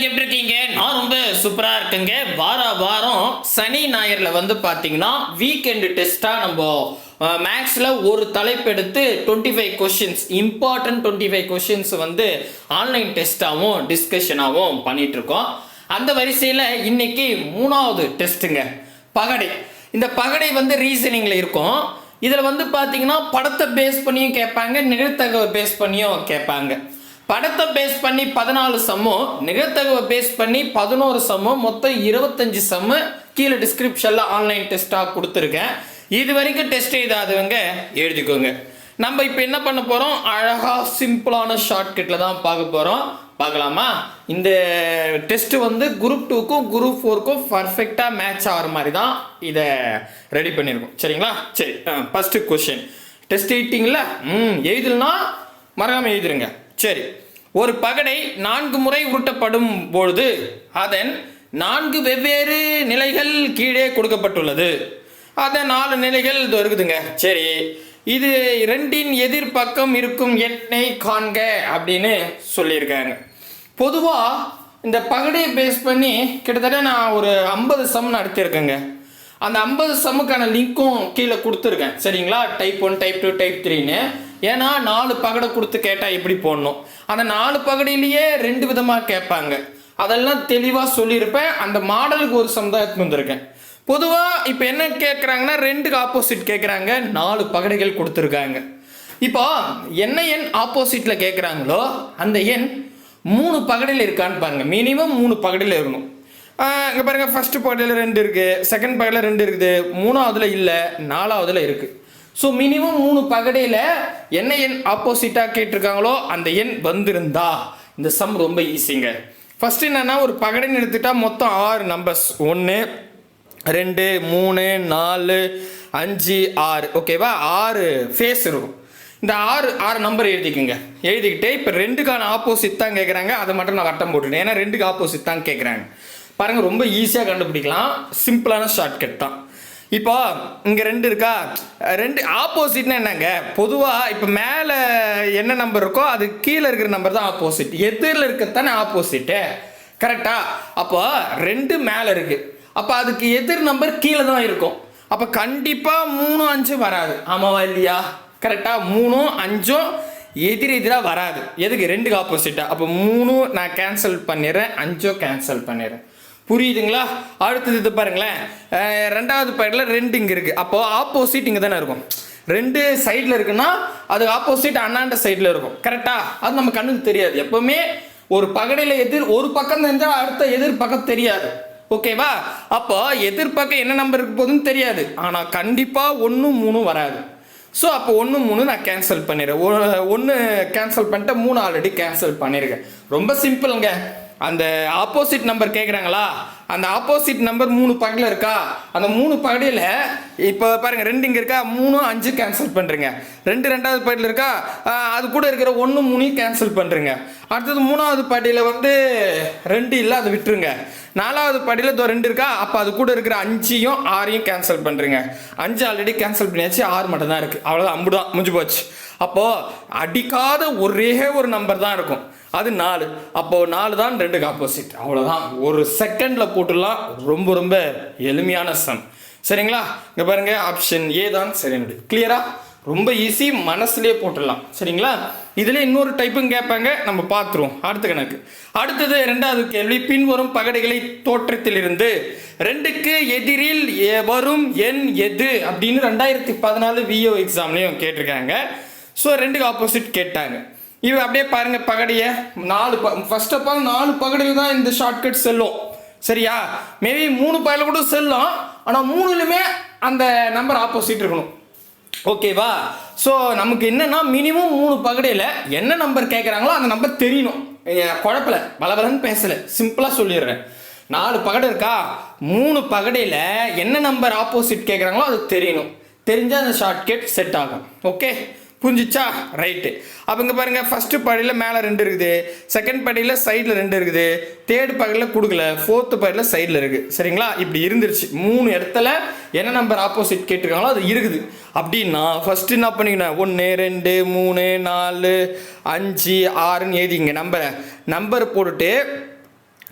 இன்னைக்கு எப்படி இருக்கீங்க? நான் ரொம்ப சூப்பரா இருக்குங்க. வாரம் சனி ஞாயிறுல வந்து பாத்தீங்கன்னா வீக்கெண்ட் டெஸ்டா நம்ம மேக்ஸ்ல ஒரு தலைப்பு எடுத்து 25 கொஸ்டின்ஸ் இம்பார்ட்டன்ட் 25 கொஸ்டின்ஸ் வந்து ஆன்லைன் டெஸ்டாகவும் டிஸ்கஷனாகவும் பண்ணிட்டு இருக்கோம். அந்த வரிசையில் இன்னைக்கு 3வது டெஸ்ட்டுங்க, பகடை. இந்த பகடை வந்து ரீசனிங்ல இருக்கும். இதில் வந்து பார்த்தீங்கன்னா படத்தை பேஸ் பண்ணியும் கேட்பாங்க, நிகழ்த்தகவை பேஸ் பண்ணியும் கேட்பாங்க. படத்தை பேஸ் பண்ணி 14 சம்மும், நிகழ்த்தகவை பேஸ் பண்ணி 11 சம்மும், மொத்தம் 25 சம்மு கீழே டிஸ்கிரிப்ஷனில் ஆன்லைன் டெஸ்ட்டாக கொடுத்துருக்கேன். இது வரைக்கும் டெஸ்ட் எழுதாதவங்க எழுதிக்கோங்க. நம்ம இப்போ என்ன பண்ண போகிறோம், அழகாக சிம்பிளான ஷார்ட்கட்டில் தான் பார்க்க போகிறோம். பார்க்கலாமா? இந்த டெஸ்ட்டு வந்து குரூப் 2க்கும் குரூப் 4க்கும் பர்ஃபெக்டாக மேட்ச் ஆகிற மாதிரி தான் இதை ரெடி பண்ணியிருக்கோம். சரிங்களா? சரி, ஃபஸ்ட்டு கொஷின் டெஸ்ட் எழுதிட்டிங்களா? எழுதலனா மறக்காமல் எழுதிருங்க. சரி, ஒரு பகடை 4 முறை உருட்டப்படும் பொழுது அதன் 4 வெவ்வேறு நிலைகள் கீழே கொடுக்கப்பட்டுள்ளது. அதன் 4 நிலைகள் இது இருக்குதுங்க. சரி, இது 2இன் எதிர்பக்கம் இருக்கும் எண்ணை காண்க அப்படின்னு சொல்லியிருக்காங்க. பொதுவாக இந்த பகடையை பேஸ் பண்ணி கிட்டத்தட்ட நான் ஒரு 50 சம் நடத்தியிருக்கேங்க. அந்த 50 சம்முக்கான லிங்க்கும் கீழே கொடுத்துருக்கேன். சரிங்களா? டைப் 1, டைப் 2, டைப் 3ன்னு. ஏன்னா 4 பகடை கொடுத்து கேட்டால் எப்படி போடணும், அந்த 4 பகடையிலேயே 2 விதமாக கேட்பாங்க. அதெல்லாம் தெளிவாக சொல்லியிருப்பேன். அந்த மாடலுக்கு ஒரு சம் தான் எடுத்து வந்திருக்கேன். பொதுவாக இப்போ என்ன கேட்குறாங்கன்னா 2க்கு ஆப்போசிட் கேட்குறாங்க, 4 பகடைகள் கொடுத்துருக்காங்க. இப்போ என்ன எண் ஆப்போசிட்டில் கேட்குறாங்களோ அந்த எண் 3 பகடையில் இருக்கான்னு பாருங்க. மினிமம் 3 பகடையில் இருக்கணும். இங்கே பாருங்கள், ஃபஸ்ட்டு பகடையில் 2 இருக்குது, செகண்ட் பகடையில் 2 இருக்குது, 3ஆவதுல இல்லை, 4ஆவதுல இருக்குது. ஸோ மினிமம் 3 பகடையில் என்ன எண் ஆப்போசிட்டாக கேட்டிருக்காங்களோ அந்த எண் வந்திருந்தா இந்த சம் ரொம்ப ஈஸிங்க. ஃபஸ்ட்டு என்னென்னா, ஒரு பகடைன்னு எடுத்துட்டா மொத்தம் 6 நம்பர்ஸ், 1 2 3 4 5 6. ஓகேவா? 6 ஃபேஸ் இருக்கும். இந்த 6 நம்பர் எழுதிக்குங்க. எழுதிக்கிட்டே இப்போ 2க்கான ஆப்போசிட் தான் கேட்குறாங்க. அதை மட்டும் நான் கட்டம் போட்டுட்டேன், ஏன்னா 2க்கு ஆப்போசிட் தான் கேட்குறாங்க. பாருங்கள், ரொம்ப ஈஸியாக கண்டுபிடிக்கலாம். சிம்பிளான ஷார்ட்கட் தான். இப்போ இங்கே 2 இருக்கா, 2 ஆப்போசிட்னா என்னங்க, பொதுவாக இப்போ மேலே என்ன நம்பர் இருக்கோ அது கீழே இருக்கிற நம்பர் தான் ஆப்போசிட். எதிரில் இருக்கிறதானே ஆப்போசிட்டு, கரெக்டா? அப்போ 2 மேலே இருக்குது, அப்போ அதுக்கு எதிர் நம்பர் கீழே தான் இருக்கும். அப்போ கண்டிப்பாக 3 5 வராது. ஆமாவா இல்லையா? கரெக்டாக 3 5 எதிராக வராது. எதுக்கு? 2க்கு ஆப்போசிட்டாக. அப்போ 3 நான் கேன்சல் பண்ணிடுறேன், 5 கேன்சல் பண்ணிடுறேன். புரியுதுங்களா? அடுத்தது இது பாருங்களேன், 2வது பாயிண்டில் 2 இங்கே இருக்குது. அப்போது ஆப்போசிட் இங்கே தானே இருக்கும். 2 சைடில் இருக்குன்னா அது ஆப்போசிட் அண்ணாண்ட சைடில் இருக்கும். கரெக்டாக? அது நம்ம கண்ணுக்கு தெரியாது. எப்போவுமே ஒரு பகடையில் எதிர் ஒரு பக்கம் தெரிஞ்சால் அடுத்த எதிர் பக்கம் தெரியாது. ஓகேவா? அப்போ எதிர்பக்கம் என்ன நம்பர் இருக்கு போதுன்னு தெரியாது, ஆனால் கண்டிப்பாக 1 3 வராது. ஸோ அப்போ 1 3 நான் கேன்சல் பண்ணிடுறேன். 1 கேன்சல் பண்ணிட்டு 3 ஆல்ரெடி கேன்சல் பண்ணியிருக்கேன். ரொம்ப சிம்பிளுங்க. அந்த ஆப்போசிட் நம்பர் கேட்குறாங்களா, அந்த ஆப்போசிட் நம்பர் 3 பகடையில் இருக்கா, அந்த 3 பகடையில் இப்போ பாருங்கள் 2 இங்கே இருக்கா, 3 5 கேன்சல் பண்ணுறீங்க. 2 2வது பகடையில் இருக்கா, அது கூட இருக்கிற 1 3 கேன்சல் பண்ணுறீங்க. அடுத்தது 3வது பகடையில் வந்து 2 இல்லை, அதை விட்டுருங்க. 4வது பகடையில் 2 இருக்கா, அப்போ அது கூட இருக்கிற 5யும் 6யும் கேன்சல் பண்ணுறீங்க. 5 ஆல்ரெடி கேன்சல் பண்ணியாச்சு, 6 மட்டும் தான் இருக்குது. அவ்வளோதான், அம்புதான், முடிஞ்சு போச்சு. அப்போது அடிக்காத ஒரே ஒரு நம்பர் தான் இருக்கும், அது 4. அப்போது 4 தான் 2க்கு ஆப்போசிட். அவ்வளோதான், ஒரு செகண்டில் போட்டுடலாம். ரொம்ப ரொம்ப எளிமையான சம். சரிங்களா? இங்கே பாருங்கள், ஆப்ஷன் ஏ தான் சரின்னு. கிளியரா? ரொம்ப ஈஸி, மனசுலேயே போட்டுடலாம். சரிங்களா? இதில் இன்னொரு டைப்பும் கேட்பாங்க, நம்ம பார்த்துருவோம் அடுத்த கணக்கு. அடுத்தது 2வது கேள்வி, பின்வரும் பகடைகளை தோற்றத்திலிருந்து 2க்கு எதிரில் வரும் எண் எது அப்படின்னு 2014 விஓ எக்ஸாம்லேயும் கேட்டிருக்காங்க. ஸோ 2க்கு ஆப்போசிட் கேட்டாங்க. இது அப்படியே பாருங்கள், பகடையை 4 ஃபர்ஸ்ட் ஆஃப் ஆல் 4 பகடையில் தான் இந்த ஷார்ட்கட் செல்லும். சரியா? மேபி 3 பகடையில் கூட செல்லும், ஆனால் 3லுமே அந்த நம்பர் ஆப்போசிட் இருக்கணும். ஓகேவா? ஸோ நமக்கு என்னன்னா மினிமம் 3 பகடையில் என்ன நம்பர் கேட்குறாங்களோ அந்த நம்பர் தெரியணும். குழப்பல, பலபலன்னு பேசலை, சிம்பிளாக சொல்லிடுறேன். 4 பகடை இருக்கா, 3 பகடையில் என்ன நம்பர் ஆப்போசிட் கேட்குறாங்களோ அது தெரியணும். தெரிஞ்சால் அந்த ஷார்ட்கட் செட் ஆகும். ஓகே, புரிஞ்சிச்சா? ரைட்டு. அப்போ இங்கே பாருங்கள், ஃபஸ்ட்டு படையில் மேலே 2 இருக்குது, செகண்ட் படையில் சைடில் 2 இருக்குது, தேர்ட் படையில் கொடுக்கல, 4th படையில் சைடில் இருக்குது. சரிங்களா? இப்படி இருந்துருச்சு. 3 இடத்துல என்ன நம்பர் ஆப்போசிட் கேட்டிருக்காங்களோ அது இருக்குது. அப்படின்னா ஃபஸ்ட்டு என்ன பண்ணிக்கணும், 1 2 3 4 5 6ன்னு எழுதிங்க. நம்பர் போட்டுட்டு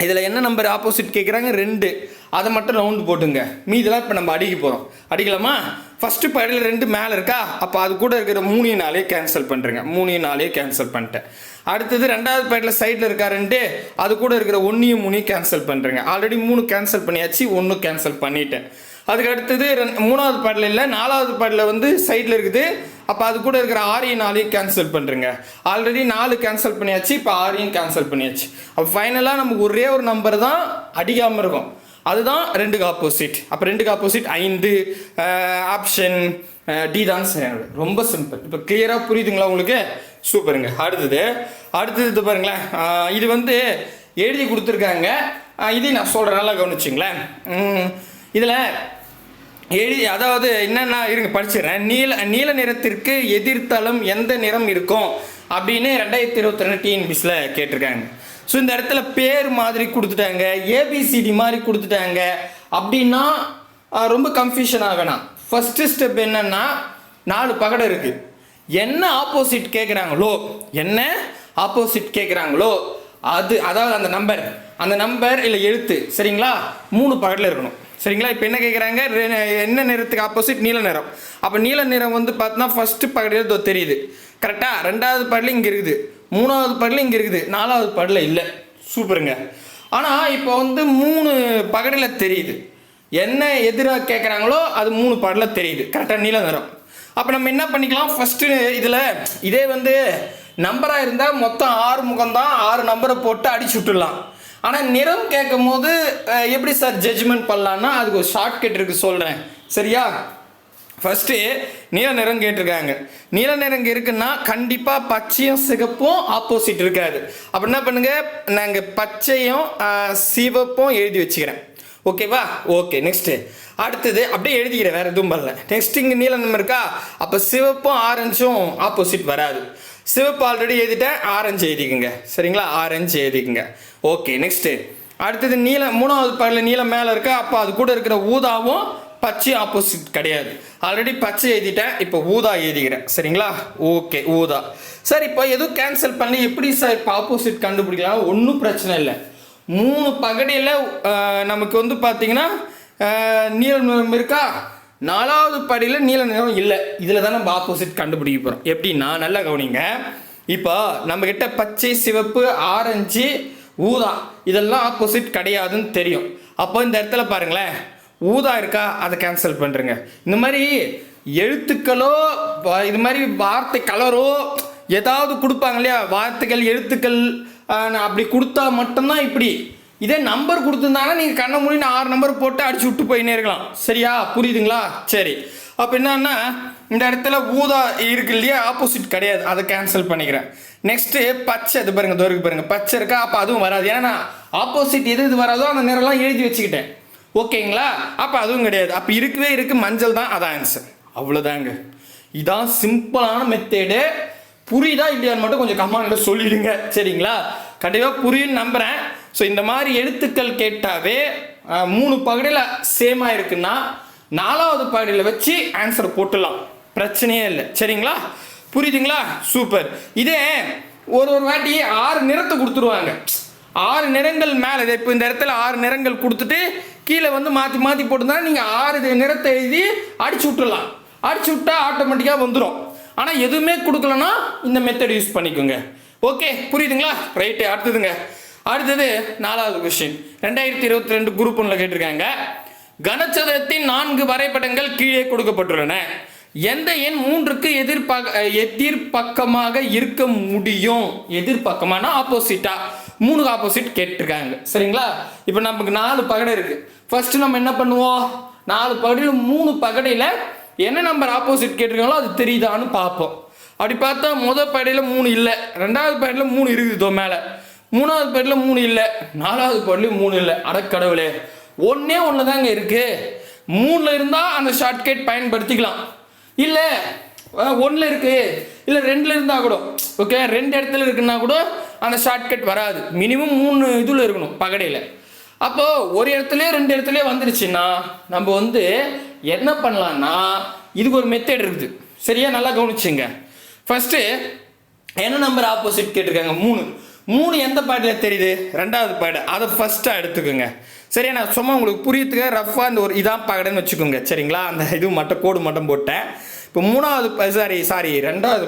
இதில் என்ன நம்பர் ஆப்போசிட் கேட்குறாங்க 2, அதை மட்டும் ரவுண்டு போட்டுங்க. மீதெல்லாம் இப்போ நம்ம அடிக்க போகிறோம். அடிக்கலாமா? ஃபஸ்ட்டு படியில் 2 மேலே இருக்கா, அப்போ அது கூட இருக்கிற 3 கேன்சல் பண்ணுறேங்க. 3 கேன்சல் பண்ணிட்டேன். அடுத்தது 2வது பேடில் சைடில் இருக்கா 2, அது கூட இருக்கிற 1 கேன்சல் பண்ணுறேங்க. ஆல்ரெடி 3 கேன்சல் பண்ணியாச்சு, 1 கேன்சல் பண்ணிட்டேன். அதுக்கு அடுத்தது 3வது பேடில் இல்லை, 4வது பேடில் வந்து சைடில் இருக்குது, அப்போ அது கூட இருக்கிற 6 கேன்சல் பண்ணுறேங்க. ஆல்ரெடி 4 கேன்சல் பண்ணியாச்சு, இப்போ 6 கேன்சல் பண்ணியாச்சு. அப்போ ஃபைனலாக நமக்கு ஒரே ஒரு நம்பர் தான் அடிக்காமல் இருக்கும், அதுதான் 2க்கு ஆப்போசிட். அப்போ 2க்கு ஆப்போசிட் 5. ஆப்ஷன் டி தான் சரியானது. ரொம்ப சிம்பிள். இப்போ கிளியராக புரியுதுங்களா உங்களுக்கு? சூப்பருங்க. அடுத்தது பாருங்களேன், இது வந்து எழுதி கொடுத்துருக்காங்க, இதையும் நான் சொல்கிறேன், நல்லா கவனிச்சிங்களேன். இதில் அதாவது என்னென்னா இருங்க படிச்சிடுறேன். நீல நிறத்திற்கு எதிர்த்தளம் எந்த நிறம் இருக்கும் அப்படின்னு 2022 டிஎன்பிஎஸ்ல கேட்டிருக்காங்க. ஸோ இந்த இடத்துல பேர் மாதிரி கொடுத்துட்டாங்க, ஏபிசிடி மாதிரி கொடுத்துட்டாங்க அப்படின்னா ரொம்ப கன்ஃபியூஷன் ஆகணும். ஃபஸ்ட்டு ஸ்டெப் என்னன்னா 4 பகடை இருக்குது. என்ன ஆப்போசிட் கேட்குறாங்களோ அதாவது அந்த நம்பர் இல்லை எழுத்து சரிங்களா 3 பகடில் இருக்கணும் சரிங்களா. இப்போ என்ன கேட்குறாங்க, என்ன நிறத்துக்கு ஆப்போசிட் நீல நிறம். அப்போ நீல நிறம் வந்து பார்த்தோன்னா ஃபஸ்ட்டு பகடியில் தெரியுது கரெக்டாக, 2வது பகடில் இங்கே இருக்குது, 3வது பகடில் இங்கே இருக்குது, 4வது பகடில் இல்லை. சூப்பருங்க. ஆனால் இப்போ வந்து 3 பகடில் தெரியுது, என்ன எதிராக கேட்குறாங்களோ அது 3 பகடில் தெரியுது கரெக்டாக நீல நிறம். அப்போ நம்ம என்ன பண்ணிக்கலாம், ஃபஸ்ட்டு இதில் இதே வந்து நம்பராக இருந்தால் மொத்தம் 6 முகம்தான், 6 நம்பரை போட்டு அடிச்சு விட்டுடலாம். ஆனால் நிறம் கேட்கும் போது எப்படி சார் ஜட்ஜ்மெண்ட் பண்ணலான்னா அதுக்கு ஒரு ஷார்ட்கட் இருக்குது, சொல்கிறேன் சரியா. ஃபஸ்ட்டு நீல நிறம் கேட்டிருக்காங்க. நீல நிறம் இருக்குன்னா கண்டிப்பாக பச்சையும் சிகப்பும் ஆப்போசிட் இருக்காது. அப்போ என்ன பண்ணுங்க, நாங்கள் பச்சையும் சிவப்பும் எழுதி வச்சுக்கிறேன். ஓகேவா? ஓகே. நெக்ஸ்ட்டு அடுத்தது அப்படியே எழுதிக்கிறேன், வேறு எதுவும் பண்ணல. நெக்ஸ்ட் இங்கே நீல நிறம் இருக்கா, அப்போ சிவப்பும் ஆரஞ்சும் ஆப்போசிட் வராது. சிவப்பு ஆல்ரெடி எழுதிட்டேன், ஆரஞ்சு எழுதிக்குங்க சரிங்களா, ஆரஞ்சு எழுதிக்குங்க. ஓகே. நெக்ஸ்ட்டு அடுத்தது 3வது பகடில் நீலம் மேலே இருக்கா, அப்போ அது கூட இருக்கிற ஊதாவும் பச்சை ஆப்போசிட் கிடையாது. ஆல்ரெடி பச்சை எழுதிட்டேன், இப்போ ஊதா எழுதிக்கிறேன் சரிங்களா. ஓகே, ஊதா. சார் இப்போ எதுவும் கேன்சல் பண்ணி எப்படி சார் இப்போ ஆப்போசிட் கண்டுபிடிக்கலாம்? ஒன்றும் பிரச்சனை இல்லை. 3 பகடியில் நமக்கு வந்து பார்த்தீங்கன்னா நீல நிறம் இருக்கா, 4வது படியில் நீல நிறம் இல்லை, இதில் தான் நம்ம ஆப்போசிட் கண்டுபிடிக்க போகிறோம். எப்படின்னா நல்லா கவனிங்க. இப்போ நம்மக்கிட்ட பச்சை சிவப்பு ஆரஞ்சு ஊதா இதெல்லாம் ஆப்போசிட் கிடையாதுன்னு தெரியும். அப்போ இந்த இடத்துல பாருங்களேன், ஊதா இருக்கா, அதை கேன்சல் பண்ணுறேங்க. இந்த மாதிரி எழுத்துக்களோ இது மாதிரி வார்த்தை கலரோ ஏதாவது கொடுப்பாங்க இல்லையா, வார்த்தைகள் எழுத்துக்கள் அப்படி கொடுத்தா மட்டும்தான் இப்படி. இதே நம்பர் கொடுத்துருந்தாங்கன்னா நீங்கள் கண்ணை மூடி 6 நம்பர் போட்டு அடிச்சு விட்டு போயினே இருக்கலாம். சரியா, புரியுதுங்களா? சரி. அப்போ என்னன்னா இந்த இடத்துல ஊதா இருக்கு இல்லையா, ஆப்போசிட் கிடையாது, அதை கேன்சல் பண்ணிக்கிறேன். நெக்ஸ்ட்டு பச்சை, அது பாருங்க தோருக்கு பாருங்க, பச்சை இருக்கா, அப்போ அதுவும் வராது. ஏன்னா ஆப்போசிட் எது வராதோ அந்த நேரம்லாம் எழுதி வச்சுக்கிட்டேன். ஓகேங்களா? அப்போ அதுவும் கிடையாது. அப்போ இருக்கு மஞ்சள் தான், அதான் ஆன்சர். அவ்வளோதாங்க. இதான் சிம்பிளான மெத்தேடு. புரியுதா இல்லையான்னு மட்டும் கொஞ்சம் கமெண்ட்ல சொல்லிடுங்க சரிங்களா. கண்டிப்பாக புரியுன்னு நம்புகிறேன். ஸோ இந்த மாதிரி எழுத்துக்கள் கேட்டாவே 3 பகுதியில் சேமாக இருக்குன்னா 4வது பகுதியில் வச்சு ஆன்சர் போட்டுடலாம், பிரச்சனையே இல்லை சரிங்களா. புரியுதுங்களா? சூப்பர். இதே ஒரு வாட்டி 6 நிறத்தை கொடுத்துருவாங்க, 6 நிறங்கள் மேலே, இப்போ இந்த இடத்துல 6 நிறங்கள் கொடுத்துட்டு கீழே வந்து மாற்றி போட்டுருந்தா நீங்கள் 6 நிறத்தை எழுதி அடிச்சு விட்டுடலாம். அடிச்சு விட்டா ஆட்டோமேட்டிக்காக வந்துடும். ஆனால் எதுவுமே கொடுக்கலன்னா இந்த மெத்தட் யூஸ் பண்ணிக்கோங்க. ஓகே, புரியுதுங்களா? ரைட்டு. அடுத்தது 4வது கொஸ்டின் 2022 குரூப் 1ல கேட்டிருக்காங்க. கனசதுரத்தின் 4 வரைபடங்கள் கீழே கொடுக்கப்பட்டுள்ளன. எந்த எண் 3க்கு எதிர்பக்கமாக இருக்க முடியும்? எதிர்பக்கமான ஆப்போசிட்டா? 3 ஆப்போசிட் கேட்டிருக்காங்க சரிங்களா. இப்போ நமக்கு 4 பகடை இருக்கு. ஃபர்ஸ்ட் நம்ம என்ன பண்ணுவோம், 4 பகடையில் 3 பகடையில் என்ன நம்பர் ஆப்போசிட் கேட்டிருக்காங்களோ அது தெரியுதான்னு பார்ப்போம். அப்படி பார்த்தா முதல் பகடையில் 3 இல்லை, 2வது பகடையில் 3 இருக்குது மேலே, 3வது பகடையில் 3 இல்லை, 4வது பகடையில் 3 இல்லை. அடக்கடவுளே, ஒன்றே தாங்க இருக்கு. 3ல் இருந்தால் அந்த ஷார்ட்கட் பயன்படுத்திக்கலாம். இல்லை 1ல் இருக்கு, இல்லை 2ல் இருந்தால் கூட ஓகே, 2 இடத்துல இருக்குன்னா கூட அந்த ஷார்ட்கட் வராது. மினிமம் 3 இதில் இருக்கணும் பகடையில். அப்போது ஒரு இடத்துலையே 2 இடத்துலையே வந்துருச்சுன்னா நம்ம வந்து என்ன பண்ணலான்னா இதுக்கு ஒரு மெத்தட் இருக்குது சரியா, நல்லா கவனிச்சுங்க. ஃபஸ்ட்டு என்ன நம்பர் ஆப்போசிட் கேட்டிருக்காங்க? 3. 3 எந்த பாடியில் தெரியுது? 2வது பாடு. அதை ஃபர்ஸ்ட்டாக எடுத்துக்கோங்க. சரியா? நான் சும்மா உங்களுக்கு புரியத்துக்கு ரஃபாக இந்த ஒரு இதான் பாகடைன்னு வச்சுக்கோங்க. சரிங்களா? அந்த இது மட்டும் கோடு மட்டும் போட்டேன். இப்போ 2வது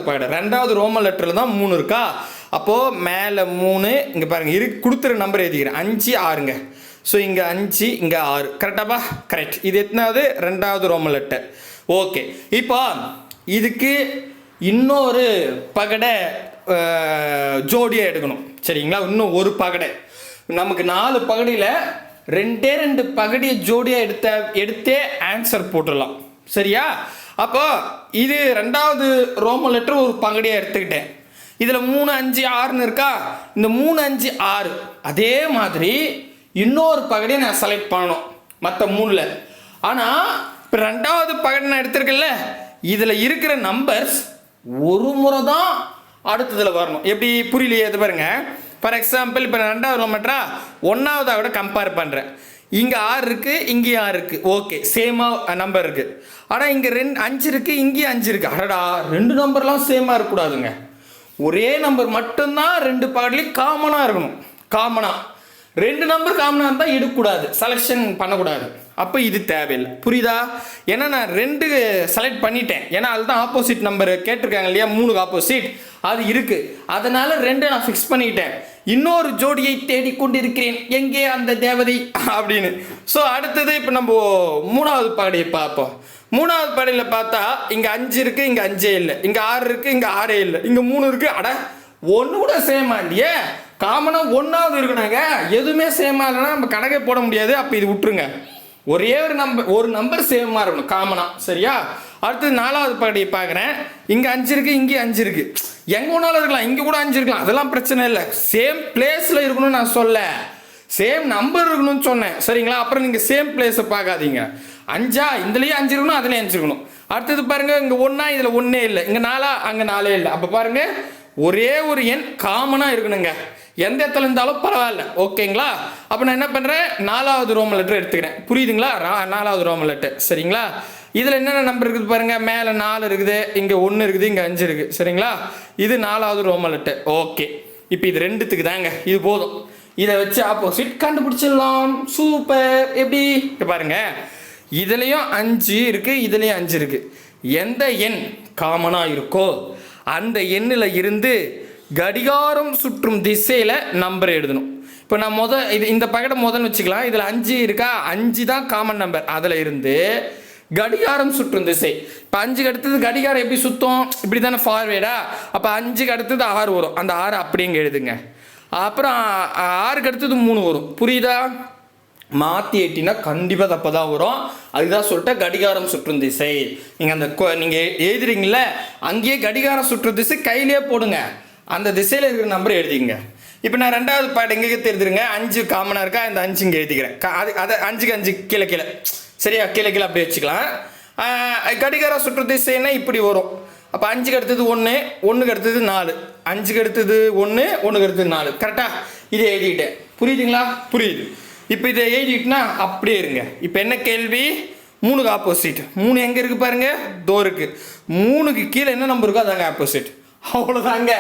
பாடு. 2வது ரோமன் லெட்டரில் தான் 3 இருக்கா? அப்போது மேலே 3 இங்கே பாருங்கள் கொடுத்துற நம்பர் எழுதிக்கிறேன். 5 6ங்க. ஸோ இங்கே 5 இங்கே 6. கரெக்டாப்பா? கரெக்ட். இது எத்தனாவது? 2வது ரோமன் லெட்டர். ஓகே. இப்போ இதுக்கு இன்னொரு பகடை ஜோடியாக எடுக்கணும். சரிங்களா? இன்னும் ஒரு பகடை. நமக்கு 4 பகடியில் 2 பகடியை ஜோடியாக எடுத்தே ஆன்சர் போட்டுடலாம். சரியா? அப்போ இது 2வது ரோமன் லெட்டர் ஒரு பகடியாக எடுத்துக்கிட்டேன். இதில் 3 5 6ன்னு இருக்கா? இந்த 3 5 6 அதே மாதிரி இன்னொரு பகடியை நான் செலக்ட் பண்ணணும் மற்ற 3ல். ஆனால் இப்போ 2வது பகடை நான் எடுத்திருக்கேன்ல, இதில் இருக்கிற நம்பர்ஸ் ஒரு முறை தான் அடுத்ததில் வரணும். எப்படி? புரியலையே? இது பாருங்க. ஃபார் எக்ஸாம்பிள் இப்போ 2வது ரோமன் லெட்டரா 1வது கூட கம்பேர் பண்ணுறேன். இங்கே 6 இருக்குது, இங்கேயும் 6 இருக்குது. ஓகே, சேமாக நம்பர் இருக்குது. ஆனால் இங்கே 5 இருக்குது, இங்கேயும் 5 இருக்குது. அடடா, 2 நம்பர்லாம் சேமாக இருக்கக்கூடாதுங்க. ஒரே நம்பர் மட்டும்தான் 2 பாடலையும் காமனாக இருக்கணும். காமனாக 2 நம்பர் காமனாக இருந்தால் எடுக்கக்கூடாது, செலெக்ஷன் பண்ணக்கூடாது. அப்போ இது தேவையில்லை. புரியுதா? ஏன்னா நான் 2 செலக்ட் பண்ணிட்டேன். ஏன்னா அதுதான் ஆப்போசிட் நம்பர் கேட்டிருக்காங்க இல்லையா? 3க்கு ஆப்போசிட் அது இருக்குது. அதனால் 2 நான் ஃபிக்ஸ் பண்ணிக்கிட்டேன். இன்னொரு ஜோடியை தேடிக்கொண்டிருக்கிறேன், எங்கே அந்த தேவதை அப்படின்னு. ஸோ அடுத்தது இப்போ நம்ம 3வது பாடியை பார்ப்போம். 3வது பாடியில் பார்த்தா இங்கே 5 இருக்குது, இங்கே 5 இல்லை. இங்கே 6 இருக்குது, இங்கே 6 இல்லை. இங்கே 3 இருக்குது. அட, 1 கூட சேமா இல்லையே? காமனாக 1வது இருக்கணுங்க. எதுவுமே சேமா இல்லைன்னா நம்ம கணக்கே போட முடியாது. அப்போ இது விட்டுருங்க. ஒரே ஒரு நம்பர் சேமாக இருக்கணும் காமனாக. சரியா? அடுத்தது 4வது பாடியை பார்க்குறேன். இங்கே 5 இருக்குது, இங்கேயும் 5 இருக்குது. எங்கே ஒன்றாலும் இருக்கலாம், இங்கே கூட 5 இருக்கலாம். அதெல்லாம் பிரச்சனை இல்லை. சேம் பிளேஸில் இருக்கணும்னு நான் சொல்ல, சேம் நம்பர் இருக்கணும்னு சொன்னேன். சரிங்களா? அப்புறம் நீங்கள் சேம் பிளேஸை பார்க்காதீங்க. 5 இதுலேயும் 5 இருக்கணும், அதுலேயும் 5 இருக்கணும். அடுத்தது பாருங்கள், இங்கே 1 இதில் 1 இல்லை, இங்கே 4 அங்கே 4 இல்லை. அப்போ பாருங்கள், ஒரே ஒரு எண் காமனாக இருக்கணுங்க. எந்த இடத்துல இருந்தாலும் பரவாயில்ல. ஓகேங்களா? அப்போ நான் என்ன பண்ணுறேன்? 4வது ரோமன் லெட்டர் எடுத்துக்கிறேன். புரியுதுங்களா? 4வது ரோமன் லெட்டர். சரிங்களா? இதில் என்னென்ன நம்பர் இருக்குது பாருங்கள். மேலே 4 இருக்குது, இங்கே 1 இருக்குது, இங்கே 5 இருக்குது. சரிங்களா? இது 4வது ரோமன் லெட்டர். ஓகே. இப்போ இது 2த்துக்கு தாங்க, இது போதும். இதை வச்சு ஆப்போசிட் கண்டுபிடிச்சிடலாம். சூப்பர். எப்படி? பாருங்கள், இதுலேயும் 5 இருக்குது, இதுலேயும் 5 இருக்குது. எந்த எண் காமனாக இருக்கோ அந்த எண்ணில் இருந்து கடிகாரம் சுற்றும் திசையில் நம்பர் எழுதணும். இப்போ நான் இந்த பக்கெட்டை முதல் வச்சுக்கலாம். இதில் 5 இருக்கா? 5 தான் காமன் நம்பர். அதில் இருந்து கடிகாரம் சுற்றும் திசை. இப்போ 5க்கு அடுத்தது கடிகாரம் எப்படி சுற்றும்? இப்படி தானே, ஃபார்வேர்டா? அப்போ 5க்கு அடுத்தது 6 வரும். அந்த 6 அப்படிங்க எழுதுங்க. அப்புறம் 6க்கு அடுத்தது 3 வரும். புரியுதா? மாற்றி ஏட்டினா கண்டிப்பாக தப்பாக தான் வரும். அதுதான் சொல்லிட்டு கடிகாரம் சுற்றும் திசை. நீங்கள் எழுதுறீங்கள, அங்கேயே கடிகாரம் சுற்றும் திசை கையிலே போடுங்க. அந்த திசையில் இருக்கிற நம்பரை எழுதிங்க. இப்போ நான் 2வது பாட்டு எங்கே தெரிஞ்சுருங்க. 5 காமனாக இருக்கா? இந்த 5 இங்கே எழுதிக்கிறேன். அதை 5க்கு 5 கீழே சரியா? கீழே அப்படியே வச்சுக்கலாம். கடிகாரம் சுற்று திசைன்னா இப்படி வரும். அப்போ 5க்கு அடுத்தது 1, 1க்கு அடுத்தது 4, 5க்கு அடுத்தது 1, 1க்கு அடுத்தது 4. கரெக்டாக? இதை எழுதிக்கிட்டேன். புரியுதுங்களா? புரியுது. இப்போ இதை எழுதிக்கிட்டுனா அப்படியே இருங்க. இப்போ என்ன கேள்வி? 3க்கு ஆப்போசிட். 3 எங்கே இருக்குது பாருங்கள்? தோருக்கு. 3க்கு கீழே என்ன நம்பர் இருக்கோ அதாங்க ஆப்போசிட். அவ்வளோதாங்க,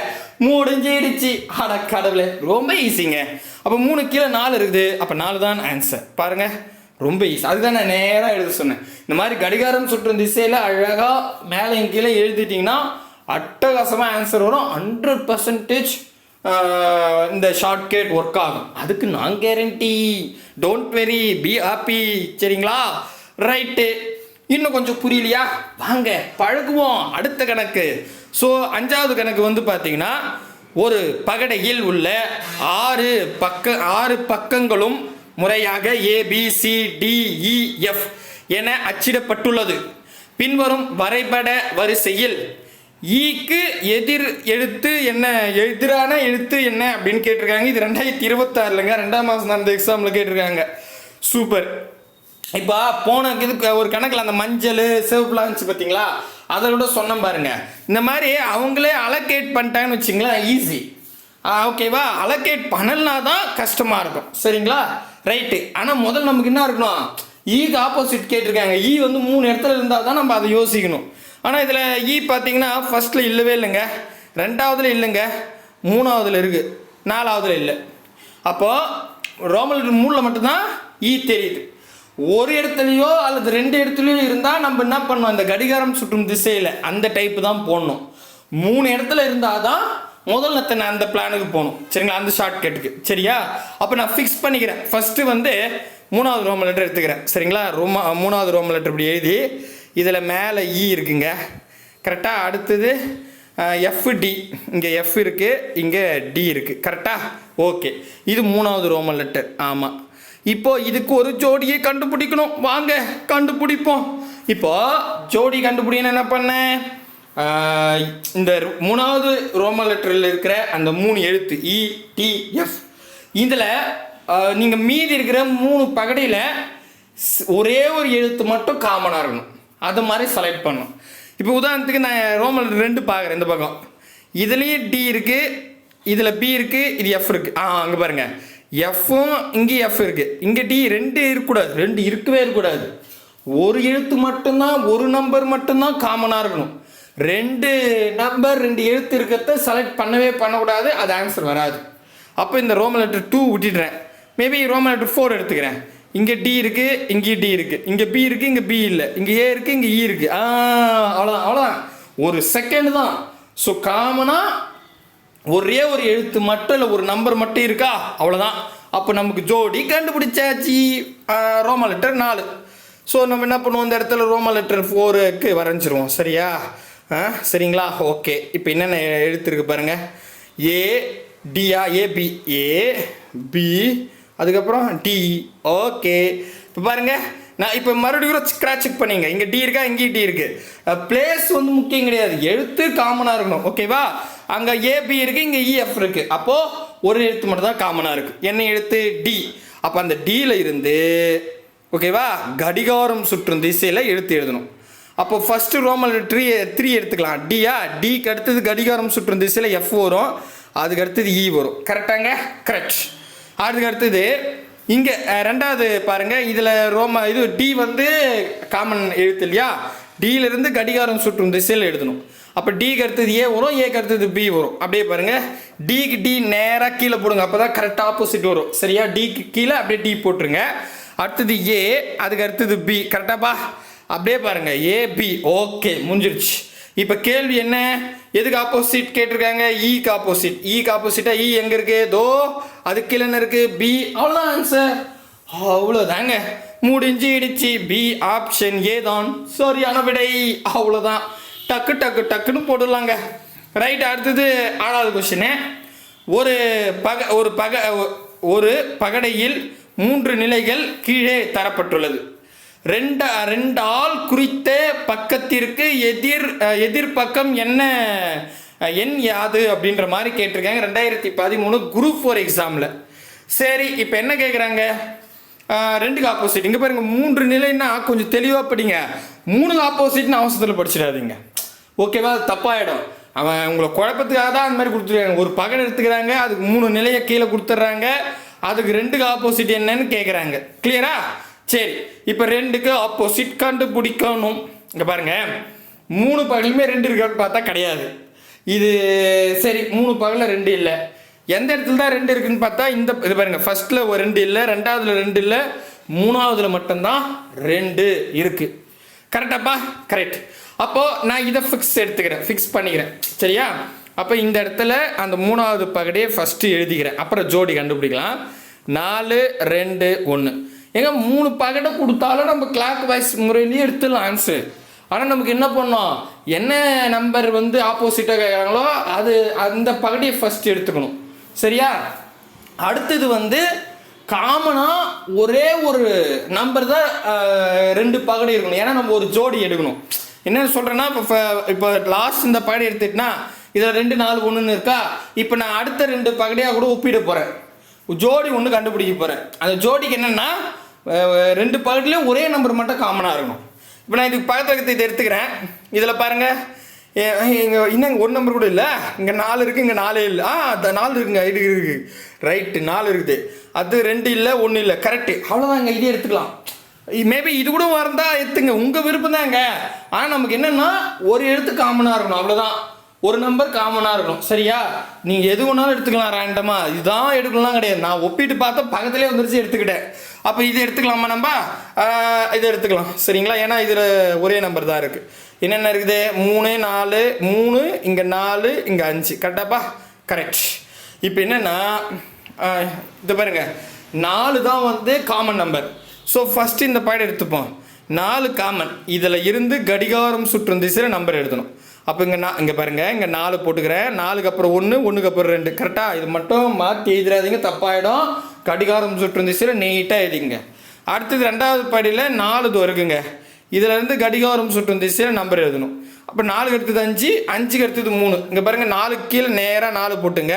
முடிஞ்சிடுச்சு. அட கடவுளே, ரொம்ப ஈஸிங்க. அப்போ 3க்கு கீழே 4 இருக்குது. அப்போ 4 தான் ஆன்சர். பாருங்கள், ரொம்ப ஈஸி. அதுதான் நான் நேராக எழுத சொன்னேன். இந்த மாதிரி கடிகாரம் சுற்றும் திசையில் அழகாக மேலே கீழே எழுதிட்டிங்கன்னா அட்டகாசமாக ஆன்சர் வரும். 100% இந்த ஷார்ட்கட் ஒர்க் ஆகும். அதுக்கு நான் guarantee. Don't worry, be happy. சரிங்களா? ரைட்டு. இன்னும் கொஞ்சம் புரியலையா? வாங்க பழகுவோம். அடுத்த கணக்கு. ஸோ 5வது கணக்கு வந்து பார்த்தீங்கன்னா, ஒரு பகடையில் உள்ள 6 பக்கங்களும் முறையாக ABCDEF என அச்சிடப்பட்டுள்ளது. பின்வரும் வரைபட வரிசையில் ஈக்கு எதிரான எழுத்து என்ன அப்படின்னு கேட்டிருக்காங்க. இது 2026லங்க, 2ஆம் மாதம் அந்த எக்ஸாமில் கேட்டிருக்காங்க. சூப்பர். இப்போ போன இதுக்கு ஒரு கணக்கில் அந்த மஞ்சள் சிவப்புலாம் இருந்துச்சு பார்த்தீங்களா? அதை விட சொன்னேன் பாருங்க. இந்த மாதிரி அவங்களே அலோகேட் பண்ணிட்டாங்கன்னு வச்சிங்களேன், ஈஸி. ஓகேவா? அலோகேட் பண்ணலனா தான் கஷ்டமாக இருக்கும். சரிங்களா? ரைட்டு. ஆனால் முதல் நமக்கு என்ன இருக்கணும்? ஈக்கு ஆப்போசிட் கேட்டிருக்காங்க. ஈ வந்து 3 இடத்துல இருந்தால் தான் நம்ம அதை யோசிக்கணும். ஆனால் இதில் ஈ பார்த்தீங்கன்னா ஃபர்ஸ்ட்டில் இல்லவே இல்லைங்க, 2ஆவதுல இல்லைங்க, 3ஆவதுல இருக்குது. 4வதுல இல்லை. அப்போது ரோமன் லெட்டர் 3ல் மட்டும்தான் ஈ தெரியுது. ஒரு இடத்துலையோ அல்லது 2 இடத்துலையோ இருந்தால் நம்ம என்ன பண்ணோம், இந்த கடிகாரம் சுற்றும் திசையில் அந்த டைப்பு தான் போடணும். 3 இடத்துல இருந்தால் தான் முதல்ல நான் அந்த பிளானுக்கு போகணும். சரிங்களா, அந்த ஷார்ட்கட்டுக்கு. சரியா, அப்போ நான் ஃபிக்ஸ் பண்ணிக்கிறேன். ஃபஸ்ட்டு வந்து 3வது ரோமன் லெட்டர் எடுத்துக்கிறேன். சரிங்களா, 3வது ரோமன் லெட்டர் இப்படி எழுதி இதில் மேலே ஈ இருக்குங்க. கரெக்டாக. அடுத்தது எஃப்டி, இங்கே எஃப் இருக்குது, இங்கே டி இருக்குது. கரெக்டாக, ஓகே. இது 3வது ரோமன் லெட்டர். ஆமாம். இப்போ இதுக்கு ஒரு ஜோடியை கண்டுபிடிக்கணும். வாங்க கண்டுபிடிப்போம். இப்போ ஜோடி கண்டுபிடிக்கணும். என்ன பண்ணேன், இந்த 3வது ரோமன் லெட்டரில் இருக்கிற அந்த 3 எழுத்து இடிஎஃப், இதில் நீங்கள் மீதி இருக்கிற 3 பகடையில் ஒரே ஒரு எழுத்து மட்டும் காமனாக இருக்கணும். அது மாதிரி செலக்ட் பண்ணணும். இப்போ உதாரணத்துக்கு நான் ரோமன் லெட்டர் 2 பார்க்குறேன். இந்த பக்கம் இதுலேயும் டி இருக்குது, இதில் பி இருக்குது, இது எஃப் இருக்குது. அங்கே பாருங்கள், எஃப்பும் இங்கே எஃப் இருக்குது, இங்கே டி. 2 இருக்கக்கூடாது, 2 இருக்கவே இருக்கக்கூடாது. ஒரு எழுத்து மட்டும்தான், ஒரு நம்பர் மட்டும்தான் காமனாக இருக்கணும். 2 நம்பர் 2 எழுத்து இருக்கிறத செலக்ட் பண்ணவே பண்ணக்கூடாது. அது ஆன்சர் வராது. அப்போ இந்த ரோமன் லெட்டர் 2 விட்டுடுறேன். மேபி ரோமன் லெட்டர் 4 எடுத்துக்கிறேன். இங்கே டி இருக்குது, இங்கே டி இருக்குது, இங்கே பி இருக்குது, இங்கே பி இல்லை, இங்கே ஏ இருக்குது, இங்கே இ இருக்குது. அவ்வளோதான், அவ்வளோதான். ஒரு செகண்ட் தான். ஸோ காமனாக ஒரே ஒரு எழுத்து மட்டும் இல்லை, ஒரு நம்பர் மட்டும் இருக்கா, அவ்வளோதான். அப்போ நமக்கு ஜோடி கண்டுபிடிச்சாச்சு. Roman letter 4. ஸோ நம்ம என்ன பண்ணுவோம், இந்த இடத்துல ரோமன் லெட்டர் 4க்கு வரைஞ்சிருவோம். சரியா, சரிங்களா, ஓகே. இப்போ என்னென்ன எழுத்து இருக்குது பாருங்கள். ஏ டியா, ஏபி, ஏ பி, அதுக்கப்புறம் டி. ஓகே. இப்போ பாருங்கள், நான் இப்போ மறுபடியும் கூட ஸ்க்ராட்ச் செக் பண்ணிங்க. இங்கே டி இருக்கா, இங்கேயும் டி இருக்குது. பிளேஸ் வந்து முக்கியம் கிடையாது, எழுத்து காமனாக இருக்கணும். ஓகேவா, அங்கே ஏபி இருக்குது, இங்கே இஎஃப் இருக்குது. அப்போது ஒரு எழுத்து மட்டும் தான் காமனாக இருக்குது. என்ன எழுத்து, டி. அப்போ அந்த டியில் இருந்து ஓகேவா கடிகாரம் சுற்றும் திசையில் எழுத்து எழுதணும். அப்போ ஃபஸ்ட்டு ரோமன் லெட்டர் 3 எடுத்துக்கலாம். டியா, டிக்கு அடுத்தது கடிகாரம் சுற்றும் திசையில் எஃப் வரும், அதுக்கு அடுத்தது இ வரும். கரெக்டாங்க, கரெக்ட். அதுக்கு அடுத்தது இங்கே 2வது பாருங்கள், இதில் இது டி வந்து காமன் எழுத்து இல்லையா, டியிலிருந்து கடிகாரம் சுற்றும் திசையில் எழுதணும். அப்போ டிக்கு அடுத்தது ஏ வரும், ஏக்கு அடுத்தது பி வரும். அப்படியே பாருங்கள், டிக்கு டி நேராக கீழே போடுங்க, அப்போ தான் கரெக்டாக ஆப்போசிட் வரும். சரியா, டிக்கு கீழே அப்படியே டி போட்டுருங்க. அடுத்தது ஏ, அதுக்கு அடுத்தது பி. கரெக்டாப்பா, அப்படியே பாருங்கள், ஏபி. ஓகே, முடிஞ்சிருச்சு. இப்போ கேள்வி என்ன, எதுக்கு ஆப்போசிட் கேட்டிருக்காங்க, ஈக்கு ஆப்போசிட். ஈக்கு ஆப்போசிட்டாக ஈ எங்கே இருக்குது, தோ அதுக்கு கீழே என்ன இருக்குது, பி. அவ்வளோதான் ஆன்சர், அவ்வளோதாங்க, முடிஞ்சிடுச்சு. பி ஆப்ஷன் ஏ தான் சரியான விடை. அவ்வளோதான், டக்கு டக்கு டக்குன்னு போட்டுடலாங்க. ரைட். அடுத்தது 6வது கொஸ்டின். ஒரு பகடையில் 3 நிலைகள் கீழே தரப்பட்டுள்ளது. 2 ஆல் குறித்த பக்கத்திற்கு எதிர்பக்கம் என்ன எண் யாது அப்படின்ற மாதிரி கேட்டிருக்காங்க 2013 குரூப் 4 எக்ஸாமில். சரி, இப்போ என்ன கேட்குறாங்க, 2க்கு ஆப்போசிட். இங்கே பாருங்க, 3 நிலைன்னா கொஞ்சம் தெளிவாக படிங்க. 3க்கு ஆப்போசிட்னு அவசரத்தில் படிச்சிடாதீங்க. ஓகேவா, தப்பாயிடும். அவன் உங்களை குழப்பத்துக்காக தான் அந்த மாதிரி கொடுத்துருக்காங்க. ஒரு பகடை எடுத்துக்கிறாங்க, அதுக்கு 3 நிலையை கீழே கொடுத்துட்றாங்க, அதுக்கு 2க்கு ஆப்போசிட் என்னன்னு கேட்குறாங்க. கிளியரா? சரி, இப்போ 2க்கு ஆப்போசிட் கண்டுபிடிக்கணும். இங்கே பாருங்க, 3 பகலுமே 2 இருக்கான்னு பார்த்தா கிடையாது. இது சரி, 3 பகலில் 2 இல்லை. எந்த இடத்துல தான் 2 இருக்குன்னு பார்த்தா இது பாருங்க, ஃபர்ஸ்ட்ல 2 இல்லை, 2வதுல 2 இல்லை, 3வதுல மட்டும்தான் 2 இருக்கு. கரெக்டாப்பா? கரெக்ட். அப்போது நான் இதை ஃபிக்ஸ் பண்ணிக்கிறேன். சரியா? அப்போ இந்த இடத்துல அந்த 3வது பகடையை ஃபஸ்ட்டு எழுதிக்கிறேன், அப்புறம் ஜோடி கண்டுபிடிக்கலாம். 4 2 1. ஏங்க 3 பகடை கொடுத்தாலும் நம்ம கிளாக் வைஸ் முறையிலேயே எடுத்துடலாம் ஆன்சர். ஆனால் நமக்கு என்ன பண்ணோம், என்ன நம்பர் வந்து ஆப்போசிட்டாக கேட்குறாங்களோ அந்த பகடையை ஃபஸ்ட்டு எடுத்துக்கணும். சரியா? அடுத்தது வந்து காமனாக ஒரே ஒரு நம்பர் தான் 2 பகடை இருக்கணும். ஏன்னா நம்ம ஒரு ஜோடி எடுக்கணும். என்னென்னு சொல்கிறேன்னா, இப்போ லாஸ்ட் இந்த பகடை எடுத்துட்டுனா இதில் 2 4 1ன்னு இருக்கா. இப்போ நான் அடுத்த 2 பகடையாக கூட ஒப்பிட போகிறேன், ஜோடி ஒன்று கண்டுபிடிக்க போகிறேன். அந்த ஜோடிக்கு என்னென்னா 2 பகடையிலையும் ஒரே நம்பர் மட்டும் காமனாக இருக்கணும். இப்போ நான் இதுக்கு பக்கத்துக்கு இதை எடுத்துக்கிறேன். இதில் பாருங்கள், இங்கே இன்னும் 1 நம்பர் கூட இல்லை, இங்கே 4 இருக்குது, இங்கே 4 இல்லை. 4 இருக்குங்க, இது இருக்குது. ரைட்டு, 4 இருக்குது. அது 2 இல்லை, 1 இல்லை. கரெக்டு, அவ்வளோதாங்க. இதே எடுத்துக்கலாம். மேபி இது கூட வரந்தா எடுத்துங்க, உங்கள் விருப்பம் தாங்க. ஆனால் நமக்கு என்னென்னா ஒரு எழுத்து காமனாக இருக்கணும், அவ்வளோதான். ஒரு நம்பர் காமனாக இருக்கணும். சரியா? நீங்கள் எது வேணாலும் எடுத்துக்கலாம் ரேண்டமாக, இதுதான் எடுக்கலாம் கிடையாது. நான் ஒப்பிட்டு பார்த்தா பக்கத்துலேயே வந்துருச்சு, எடுத்துக்கிட்டேன். அப்போ இது எடுத்துக்கலாமா நம்ம? இதை எடுத்துக்கலாம். சரிங்களா? ஏன்னா இதில் ஒரே நம்பர் தான் இருக்குது. என்னென்ன இருக்குது? 3 4 3, இங்கே 4, இங்கே 5. கரெக்டாப்பா? கரெக்ட். இப்போ என்னென்னா இது பாருங்க, 4 தான் வந்து காமன் நம்பர். ஸோ ஃபஸ்ட்டு இந்த பாயிண்ட் எடுத்துப்போம். 4 காமன். இதில் இருந்து கடிகாரம் சுற்றும் திசையில் நம்பர் எழுதணும். அப்போ இங்கே பாருங்கள், இங்கே 4 போட்டுக்கிறேன். 4க்கு அப்புறம் 1, 1க்கு அப்புறம் 2. கரெக்டாக? இது மட்டும் மாற்றி எழுதிடாதீங்க, தப்பாயிடும். கடிகாரம் சுற்றும் திசையில் நீட்டாக எழுதிங்க. அடுத்தது 2வது படியில் 4 தோ இருக்குங்க. இதிலேருந்து கடிகாரம் சுற்றும் திசையில் நம்பர் எழுதணும். அப்போ 4க்கு அடுத்தது 5, 5க்கு அடுத்தது 3. இங்கே பாருங்கள், 4க்கு கீழே நேராக 4 போட்டுங்க.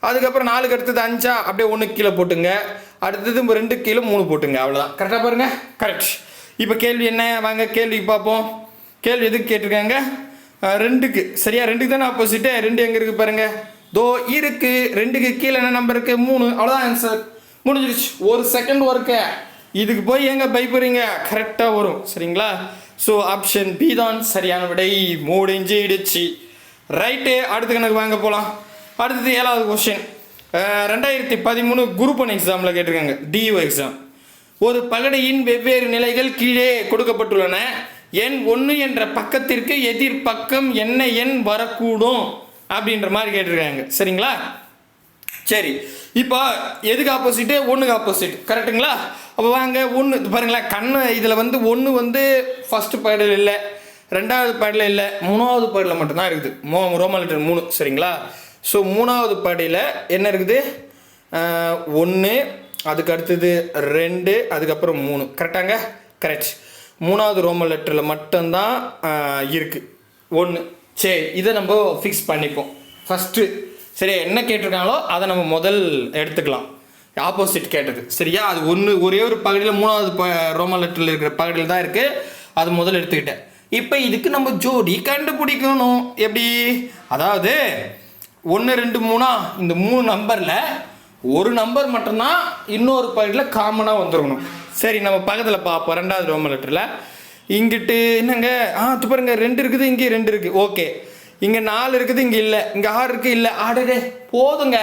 அதுக்கப்புறம் 4க்கு அடுத்தது 5 அப்படியே 1க்கு கீழே போட்டுங்க. அடுத்தது 2க்கு கீழே 3 போட்டுங்க. அவ்வளோதான். கரெக்டாக பாருங்கள்? கரெக்ட். இப்போ கேள்வி என்ன? வாங்க கேள்விக்கு பார்ப்போம். கேள்வி எதுக்கு கேட்டிருக்காங்க? 2க்கு. சரியா? 2க்கு தானே ஆப்போசிட்டு. 2 எங்கே இருக்குது பாருங்கள், தோ இருக்குது. 2க்கு கீழே என்ன நம்பர் இருக்குது? 3. அவ்வளோதான் ஆன்சர், முடிஞ்சிருச்சு. 1 செகண்ட் ஒர்க்கு. இதுக்கு போய் எங்கே பயப்படுறீங்க? கரெக்டாக வரும். சரிங்களா? ஸோ ஆப்ஷன் பி தான் சரியான விடை. முடிஞ்சிடுச்சு. ரைட்டு. அடுத்த கணக்கு வாங்க போகலாம். அடுத்தது 7வது கொஸ்டின். 2013 குரூப் 1 எக்ஸாமில் கேட்டிருக்காங்க, டியூ எக்ஸாம். ஒரு பகடையின் வெவ்வேறு நிலைகள் கீழே கொடுக்கப்பட்டுள்ளன. எண் 1 என்ற பக்கத்திற்கு எதிர்பக்கம் என்ன எண் வரக்கூடும் அப்படின்ற மாதிரி கேட்டிருக்காங்க. சரிங்களா? சரி, இப்போ எதுக்கு ஆப்போசிட்டு? 1க்கு ஆப்போசிட். கரெக்டுங்களா? அப்போ வாங்க 1 பாருங்களேன். கண்ணு இதில் வந்து 1 வந்து ஃபஸ்ட்டு பாடல் இல்லை, 2வது பாடலில் இல்லை, 3வது பாடலில் மட்டும்தான் இருக்குது. Roman letter 3. சரிங்களா? ஸோ 3வது பாடியில் என்ன இருக்குது? 1, அதுக்கு அடுத்தது 2, அதுக்கப்புறம் 3. கரெக்டாங்க? கரெக்ட். 3வது ரோமன் லெட்டரில் மட்டும்தான் இருக்குது 1. சரி, இதை நம்ம ஃபிக்ஸ் பண்ணிப்போம் ஃபஸ்ட்டு. சரி, என்ன கேட்டிருக்காங்களோ அதை நம்ம முதல் எடுத்துக்கலாம். ஆப்போசிட் கேட்டது. சரியா? அது ஒரே ஒரு பகுதியில் 3வது ரோமன் லெட்டரில் இருக்கிற பகுதியில் தான் இருக்குது. அது முதல் எடுத்துக்கிட்டேன். இப்போ இதுக்கு நம்ம ஜோடி கண்டுபிடிக்கணும். எப்படி? அதாவது 1 2 3, இந்த 3 நம்பரில் ஒரு நம்பர் மட்டும்தான் இன்னொரு பகுதியில் காமனாக வந்துடணும். சரி, நம்ம பக்கத்தில் பார்ப்போம். 2வது ரோமன் லெட்டரில் இங்கிட்டு என்னங்க அது பாருங்க, 2 இருக்குது, இங்கே 2 இருக்குது. ஓகே, இங்கே 4 இருக்குது, இங்கே இல்லை, இங்கே 6 இருக்குது, இல்லை. ஆடே போதுங்க.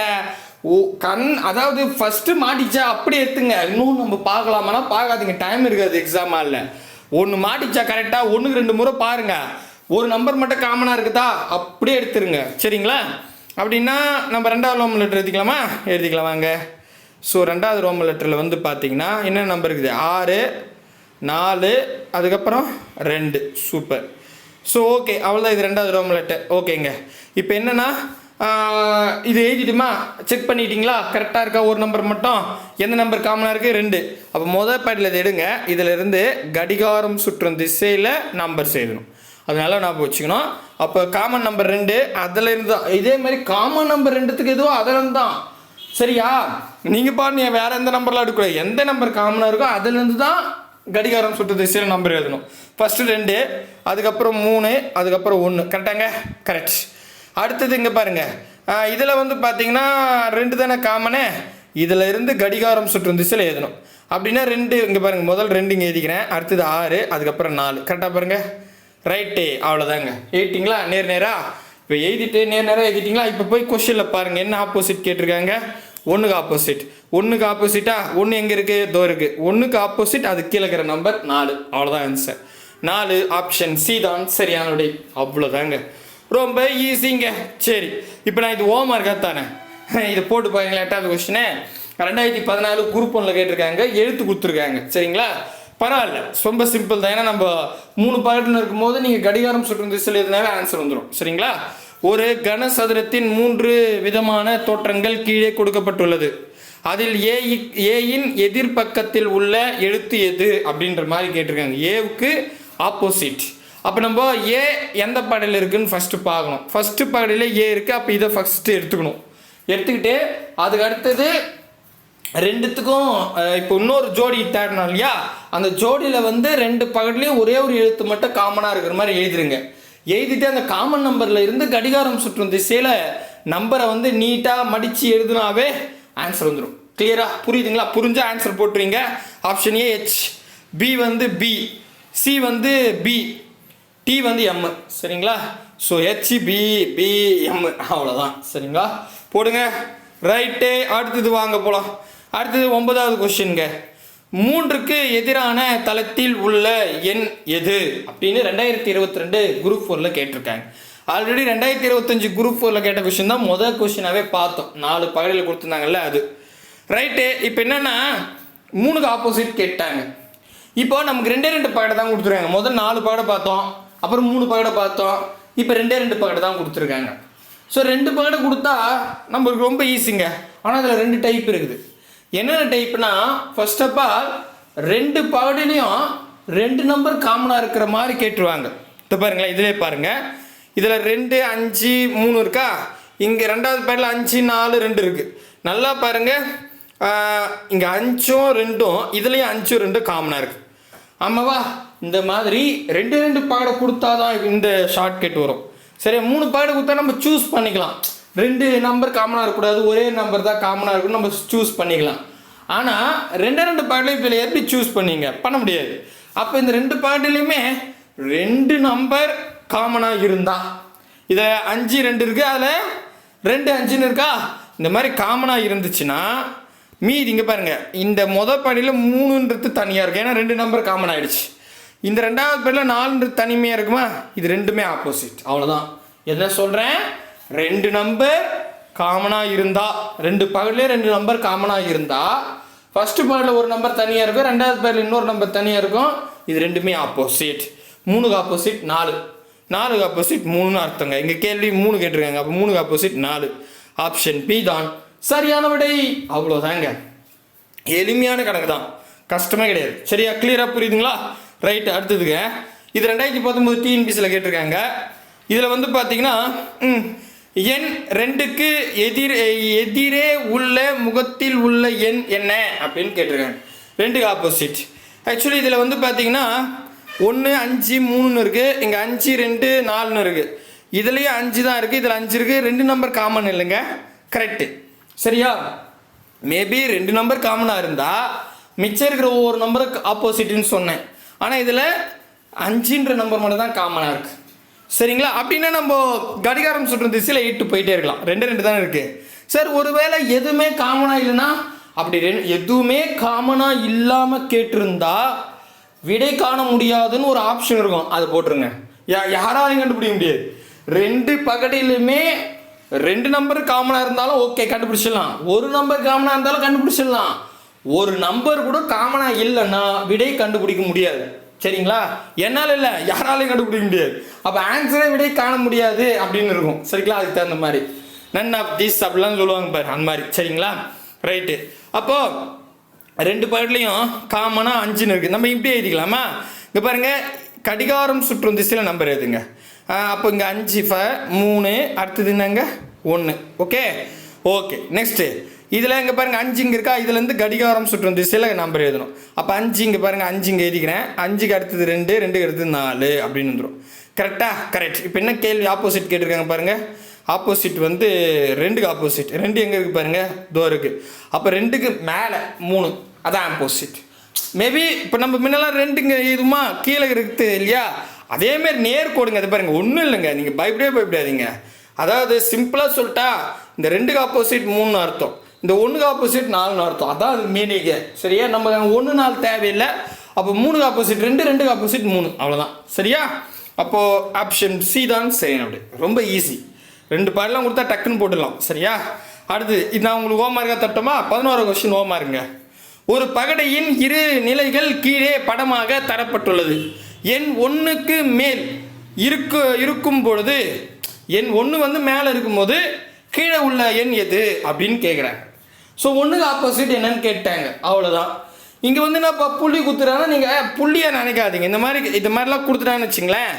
அதாவது ஃபஸ்ட்டு மாட்டிச்சா அப்படி எடுத்துங்க. இன்னும் நம்ம பார்க்கலாமான்னா பார்க்காதீங்க, டைம் இருக்காது எக்ஸாம் ஹாலில். 1 மாட்டிச்சா கரெக்டாக 1க்கு 2 முறை பாருங்கள். ஒரு நம்பர் மட்டும் காமனாக இருக்குதா அப்படியே எடுத்துருங்க. சரிங்களா? அப்படின்னா நம்ம 2வது ரோமன் லெட்டர் எழுதிக்கலாமா? எழுதிக்கலாம் வாங்க. ஸோ 2வது ரோமன் லெட்டரில் வந்து பார்த்தீங்கன்னா என்ன நம்பர் இருக்குது? 6 4, அதுக்கப்புறம் 2. சூப்பர். ஸோ ஓகே, அவ்வளோதான். இது 2வது ரோமன் லெட்டர். ஓகேங்க. இப்போ என்னென்னா இது எழுதிட்டுமா? செக் பண்ணிட்டீங்களா? கரெக்டாக இருக்கா? ஒரு நம்பர் மட்டும் எந்த நம்பர் காமனாக இருக்குது? 2. அப்போ முதல் பாட்டில் இதை எடுங்க. இதிலிருந்து கடிகாரம் சுற்றும் திசையில் நம்பர் எழுதணும். அதனால நான் வச்சுக்கணும். அப்போ காமன் நம்பர் 2 அதிலேருந்து தான். இதே மாதிரி காமன் நம்பர் 2த்துக்கு எதுவோ அதிலேருந்து தான். சரியா? நீங்கள் பாருங்க, வேறு எந்த நம்பர்லாம் எடுக்கக்கூடாது. எந்த நம்பர் காமனாக இருக்கோ அதுலேருந்து தான் கடிகாரம் சுற்று திசையில் நம்பர் எழுதணும். ஃபஸ்ட்டு 2, அதுக்கப்புறம் 3, அதுக்கப்புறம் 1. கரெக்டாங்க? கரெக்ட். அடுத்தது இங்கே பாருங்கள், இதில் வந்து பார்த்தீங்கன்னா 2 தானே காமனே. இதில் இருந்து கடிகாரம் சுற்றும் திசையில் எழுதணும். அப்படின்னா 2 இங்கே பாருங்கள், முதல் 2 இங்கே எழுதிக்கிறேன். அடுத்தது 6, அதுக்கப்புறம் 4. கரெக்டாக பாருங்கள்? ரைட்டு. அவ்வளோதாங்க. எழுதிட்டிங்களா? நேராக இப்போ எழுதிட்டு நேராக எழுதிட்டிங்களா? இப்போ போய் கொஷனில் பாருங்கள், என்ன ஆப்போசிட் கேட்டிருக்காங்க? 1க்கு ஆப்போசிட். 1க்கு ஆப்போசிட்டா? 1 எங்கே இருக்குது? தோ இருக்குது. 1க்கு ஆப்போசிட் அது கீழே இருக்கிற நம்பர் 4. அவ்வளோதான் ஆன்சர். 4 ஆப்ஷன் சி தான் சரியான விடை. அவ்வளோதாங்க, ரொம்ப ஈஸிங்க. சரி, இப்போ நான் இது ஹோம்ஒர்க்காக தானே இதை போட்டு பாருங்களேன். 8வது கொஸ்டினு 2014 குரூப் 1ல் கேட்டிருக்காங்க, எழுத்து கொடுத்துருக்காங்க. சரிங்களா? பரவாயில்ல, ரொம்ப சிம்பிள் தான். ஏன்னா நம்ம 3 பாயிண்ட்னு இருக்கும்போது நீங்கள் கடிகாரம் சுற்றும் திசையில் எதுனால ஆன்சர் வந்துடும். சரிங்களா? ஒரு கனசதுரத்தின் 3 விதமான தோற்றங்கள் கீழே கொடுக்கப்பட்டுள்ளது. அதில் ஏயின் எதிர்பக்கத்தில் உள்ள எழுத்து எது அப்படின்ற மாதிரி கேட்டிருக்காங்க. ஏவுக்கு ஆப்போசிட். அப்போ நம்ம ஏ எந்த பாடலில் இருக்குதுன்னு ஃபஸ்ட்டு பார்க்கணும். ஃபஸ்ட்டு பாடலில் ஏ இருக்குது. அப்போ இதை ஃபஸ்ட்டு எடுத்துக்கணும். எடுத்துக்கிட்டு அதுக்கு அடுத்தது 2த்துக்கும் இப்போ இன்னொரு ஜோடி தேடணும் இல்லையா? அந்த ஜோடியில் வந்து 2 பக்கத்துலேயும் ஒரே ஒரு எழுத்து மட்டும் காமனாக இருக்கிற மாதிரி எழுதிருங்க. எழுதிட்டு அந்த காமன் நம்பரில் இருந்து கடிகாரம் சுற்றும் திசையில் நம்பரை வந்து நீட்டாக மடித்து எழுதுனாவே ஆன்சர் வந்துடும். கிளியராக புரியுதுங்களா? புரிஞ்சால் ஆன்சர் போட்டுருங்க. ஆப்ஷன் ஏ H, பி வந்து பி, சி வந்து பி, டி வந்து எம். சரிங்களா? ஸோ HBBM அவ்வளோதான். சரிங்களா, போடுங்க. ரைட்டு, அடுத்தது வாங்க போகலாம். அடுத்தது 9வது கொஸ்டின்ங்க. 3க்கு எதிரான தளத்தில் உள்ள எண் எது அப்படின்னு 2022 குரூப் 4ல் கேட்டிருக்காங்க. ஆல்ரெடி 2025 குரூப் 4ல் கேட்ட கொஸ்டின் தான் முதல் கொஸ்டினாகவே பார்த்தோம். 4 பகுதியில் கொடுத்துருந்தாங்கல்ல அது. ரைட்டு, இப்போ என்னென்னா 3க்கு ஆப்போசிட் கேட்டாங்க. இப்போ நமக்கு 2 பகடை தான் கொடுத்துருக்காங்க. முதல் 4 பகடை பார்த்தோம், அப்புறம் 3 பகடை பார்த்தோம், இப்போ 2 பகடை தான் கொடுத்துருக்காங்க. ஸோ 2 பகடை கொடுத்தா நம்மளுக்கு ரொம்ப ஈஸிங்க. ஆனால் அதில் 2 டைப் இருக்குது. என்னென்ன டைப்னா, ஃபர்ஸ்ட் ஆஃப் ஆல் 2 பகடையிலையும் 2 நம்பர் காமனாக இருக்கிற மாதிரி கேட்டுருவாங்க. இப்போ பாருங்களேன், இதிலே பாருங்கள், இதில் 2 5 3 இருக்கா, இங்கே 2வது பகடையில் 5 4 2 இருக்குது. நல்லா பாருங்கள், இங்கே 5ம் 2ம் இதுலேயும் 5 2 காமனாக இருக்குது. ஆமாவா, இந்த மாதிரி 2 பகடை கொடுத்தா தான் இந்த ஷார்ட்கட் வரும். சரி, 3 பகடை கொடுத்தா நம்ம சூஸ் பண்ணிக்கலாம். 2 நம்பர் காமனாக இருக்கக்கூடாது, ஒரே நம்பர் தான் காமனாக இருக்குன்னு நம்ம சூஸ் பண்ணிக்கலாம். ஆனால் 2 பகடையும் இதில் எப்படி சூஸ் பண்ணீங்க, பண்ண முடியாது. அப்போ இந்த 2 பகடையிலையுமே 2 நம்பர் காமனாக இருந்தா, இதில் 5 2 இருக்குது, அதில் 2 5ன்னு இருக்கா, இந்த மாதிரி காமனாக இருந்துச்சுன்னா மீதி இங்கே பாருங்கள், இந்த மொதல் பகுதியில் 3ன்றது தனியாக இருக்குது, ஏன்னா 2 நம்பர் காமன் ஆகிடுச்சு. இந்த 2வது பகுதியில் 4ன்றது தனிமையாக இருக்குமா, இது 2மே ஆப்போசிட். அவ்வளோதான். என்ன சொல்கிறேன், 2 நம்பர் காமனாக இருந்தால், 2 பகுதியிலே 2 நம்பர் காமனாக இருந்தால் ஃபஸ்ட்டு பகுதியில் ஒரு நம்பர் தனியாக இருக்கும், 2வது பகுதியில் இன்னொரு நம்பர் தனியாக இருக்கும். இது 2மே ஆப்போசிட். 3க்கு ஆப்போசிட் 4, 4க்கு ஆப்போசிட் 3ன்னு அர்த்தங்க. இங்கே கேள்வி 3 கேட்டிருக்காங்க, அப்போ 3க்கு ஆப்போசிட் 4. ஆப்ஷன் பி தான் சரியான விடை. அவ்வளோதாங்க, எளிமையான கணக்கு தான், கஷ்டமே கிடையாது. சரியா, கிளியராக புரியுதுங்களா? ரைட்டு, அடுத்ததுங்க. இது 2019 டிஎன்பிசியில் கேட்டிருக்காங்க. இதில் வந்து பார்த்தீங்கன்னா எண் 2க்கு எதிரே உள்ள முகத்தில் உள்ள எண் என்ன அப்படின்னு கேட்டிருக்காங்க. 2க்கு ஆப்போசிட். ஆக்சுவலி இதில் வந்து பார்த்தீங்கன்னா 1 5 3ன்னு இருக்குது, இங்கே 5 2 4ன்னு இருக்குது. இதுலேயே 5 தான் இருக்குது, இதில் 5 இருக்குது. 2 நம்பர் காமன் இல்லைங்க, கரெக்டு. சரியா, மேபி 2 நம்பர் காமனாக இருந்தால் மிச்சம் இருக்கிற ஒவ்வொரு நம்பருக்கு ஆப்போசிட்னு சொன்னேன். ஆனால் இதில் 5ன்ற நம்பர் மட்டும் தான் காமனாக இருக்குது. சரிங்களா, அப்படின்னா நம்ம கடிகாரம் சுற்று திசையில் 8 போயிட்டே இருக்கலாம். 2 2 தானே இருக்குது. சார், ஒருவேளை எதுவுமே காமனாக இல்லைன்னா, அப்படி எதுவுமே காமனாக இல்லாமல் கேட்டிருந்தா விடை காண முடியாதுன்னு ஒரு ஆப்ஷன் இருக்கும், அது போட்டுருங்க. யாராலையும் கண்டுபிடிக்க முடியாது. 2 பகடையிலுமே 2 நம்பர் காமனாக இருந்தாலும் ஓகே, கண்டுபிடிச்சிடலாம். ஒரு நம்பர் காமனாக இருந்தாலும் கண்டுபிடிச்சிடலாம். ஒரு நம்பர் கூட காமனாக இல்லைன்னா விடை கண்டுபிடிக்க முடியாது. சரிங்களா, என்னால் இல்லை, யாராலையும் கண்டுபிடிக்க முடியாது. அப்போ ஆன்சரே விடை காண முடியாது அப்படின்னு இருக்கும். சரிங்களா, அதுக்கு தகுந்த மாதிரி நன் ஆஃப் திஸ் அப்படிலாம் சொல்லுவாங்க பாரு, அந்த மாதிரி. சரிங்களா, ரைட்டு. அப்போது 2 பகட்லையும் காமனாக 5ன்னு இருக்குது. நம்ம இப்படி எழுதிக்கலாமா? இங்கே பாருங்கள், கடிகாரம் சுற்றும் திசையில் நம்பர் எதுங்க. அப்போ இங்கே 5 3, அடுத்தது என்னங்க 1. ஓகே ஓகே, நெக்ஸ்ட்டு இதில் இங்கே பாருங்கள் 5 இங்கே இருக்கா, இதுலேருந்து கடிகாரம் சுற்றும் திசையில் நம்பர் எழுதணும். அப்போ 5 இங்கே பாருங்கள், 5 இங்கே எழுதிக்கிறேன். 5க்கு அடுத்தது 2, 2க்கு அடுத்தது 4 அப்படின்னு வந்துடும். கரெக்டாக, கரெக்ட். இப்போ என்ன கேள்வி, ஆப்போசிட் கேட்டிருக்காங்க பாருங்கள். ஆப்போசிட் வந்து 2க்கு ஆப்போசிட். 2 எங்கே இருக்குது பாருங்கள், தோ இருக்குது. அப்போ 2க்கு மேலே 3, அதான் ஆப்போசிட். மேபி இப்போ நம்ம முன்னெல்லாம் 2ங்க இதுமா கீழே இருக்குது இல்லையா, அதேமாரி நேர்கோடுங்க. அது பாருங்கள், ஒன்றும் இல்லைங்க, நீங்கள் பயப்படாதீங்க. அதாவது சிம்பிளாக சொல்லிட்டா, இந்த 2க்கு ஆப்போசிட் 3ன்னு அர்த்தம், இந்த 1க்கு ஆப்போசிட் 4ன்னு அர்த்தம். அதான் அது மீனிங்க. சரியா, நம்ம 1 4 தேவையில்லை. அப்போ 3க்கு ஆப்போசிட் 2, 2க்கு ஆப்போசிட் 3, அவ்வளோதான். சரியா, அப்போது ஆப்ஷன் சி தான் சரி. அப்படி ரொம்ப ஈஸி. 2 பாடலாம் கொடுத்தா டக்குன்னு போட்டுடலாம். சரியா, அடுத்து இது நான் உங்களுக்கு ஹோம்மார்க்காக தட்டோமா? 11வது கொஸ்டின் ஹோம்மார்க்குங்க. ஒரு பகடையின் 2 நிலைகள் கீழே படமாக தரப்பட்டுள்ளது. எண் 1க்கு மேல் இருக்கும் பொழுது, எண் 1 வந்து மேலே இருக்கும்போது கீழே உள்ள எண் எது அப்படின்னு கேட்குறாங்க. ஸோ 1க்கு ஆப்போசிட் என்னன்னு கேட்டாங்க, அவ்வளோதான். இங்கே வந்து நான் இப்போ புள்ளி குத்துறாங்கன்னா நீங்கள் புள்ளியாக நினைக்காதீங்க. இந்த மாதிரிலாம் கொடுத்துட்டாங்கன்னு வச்சுங்களேன்,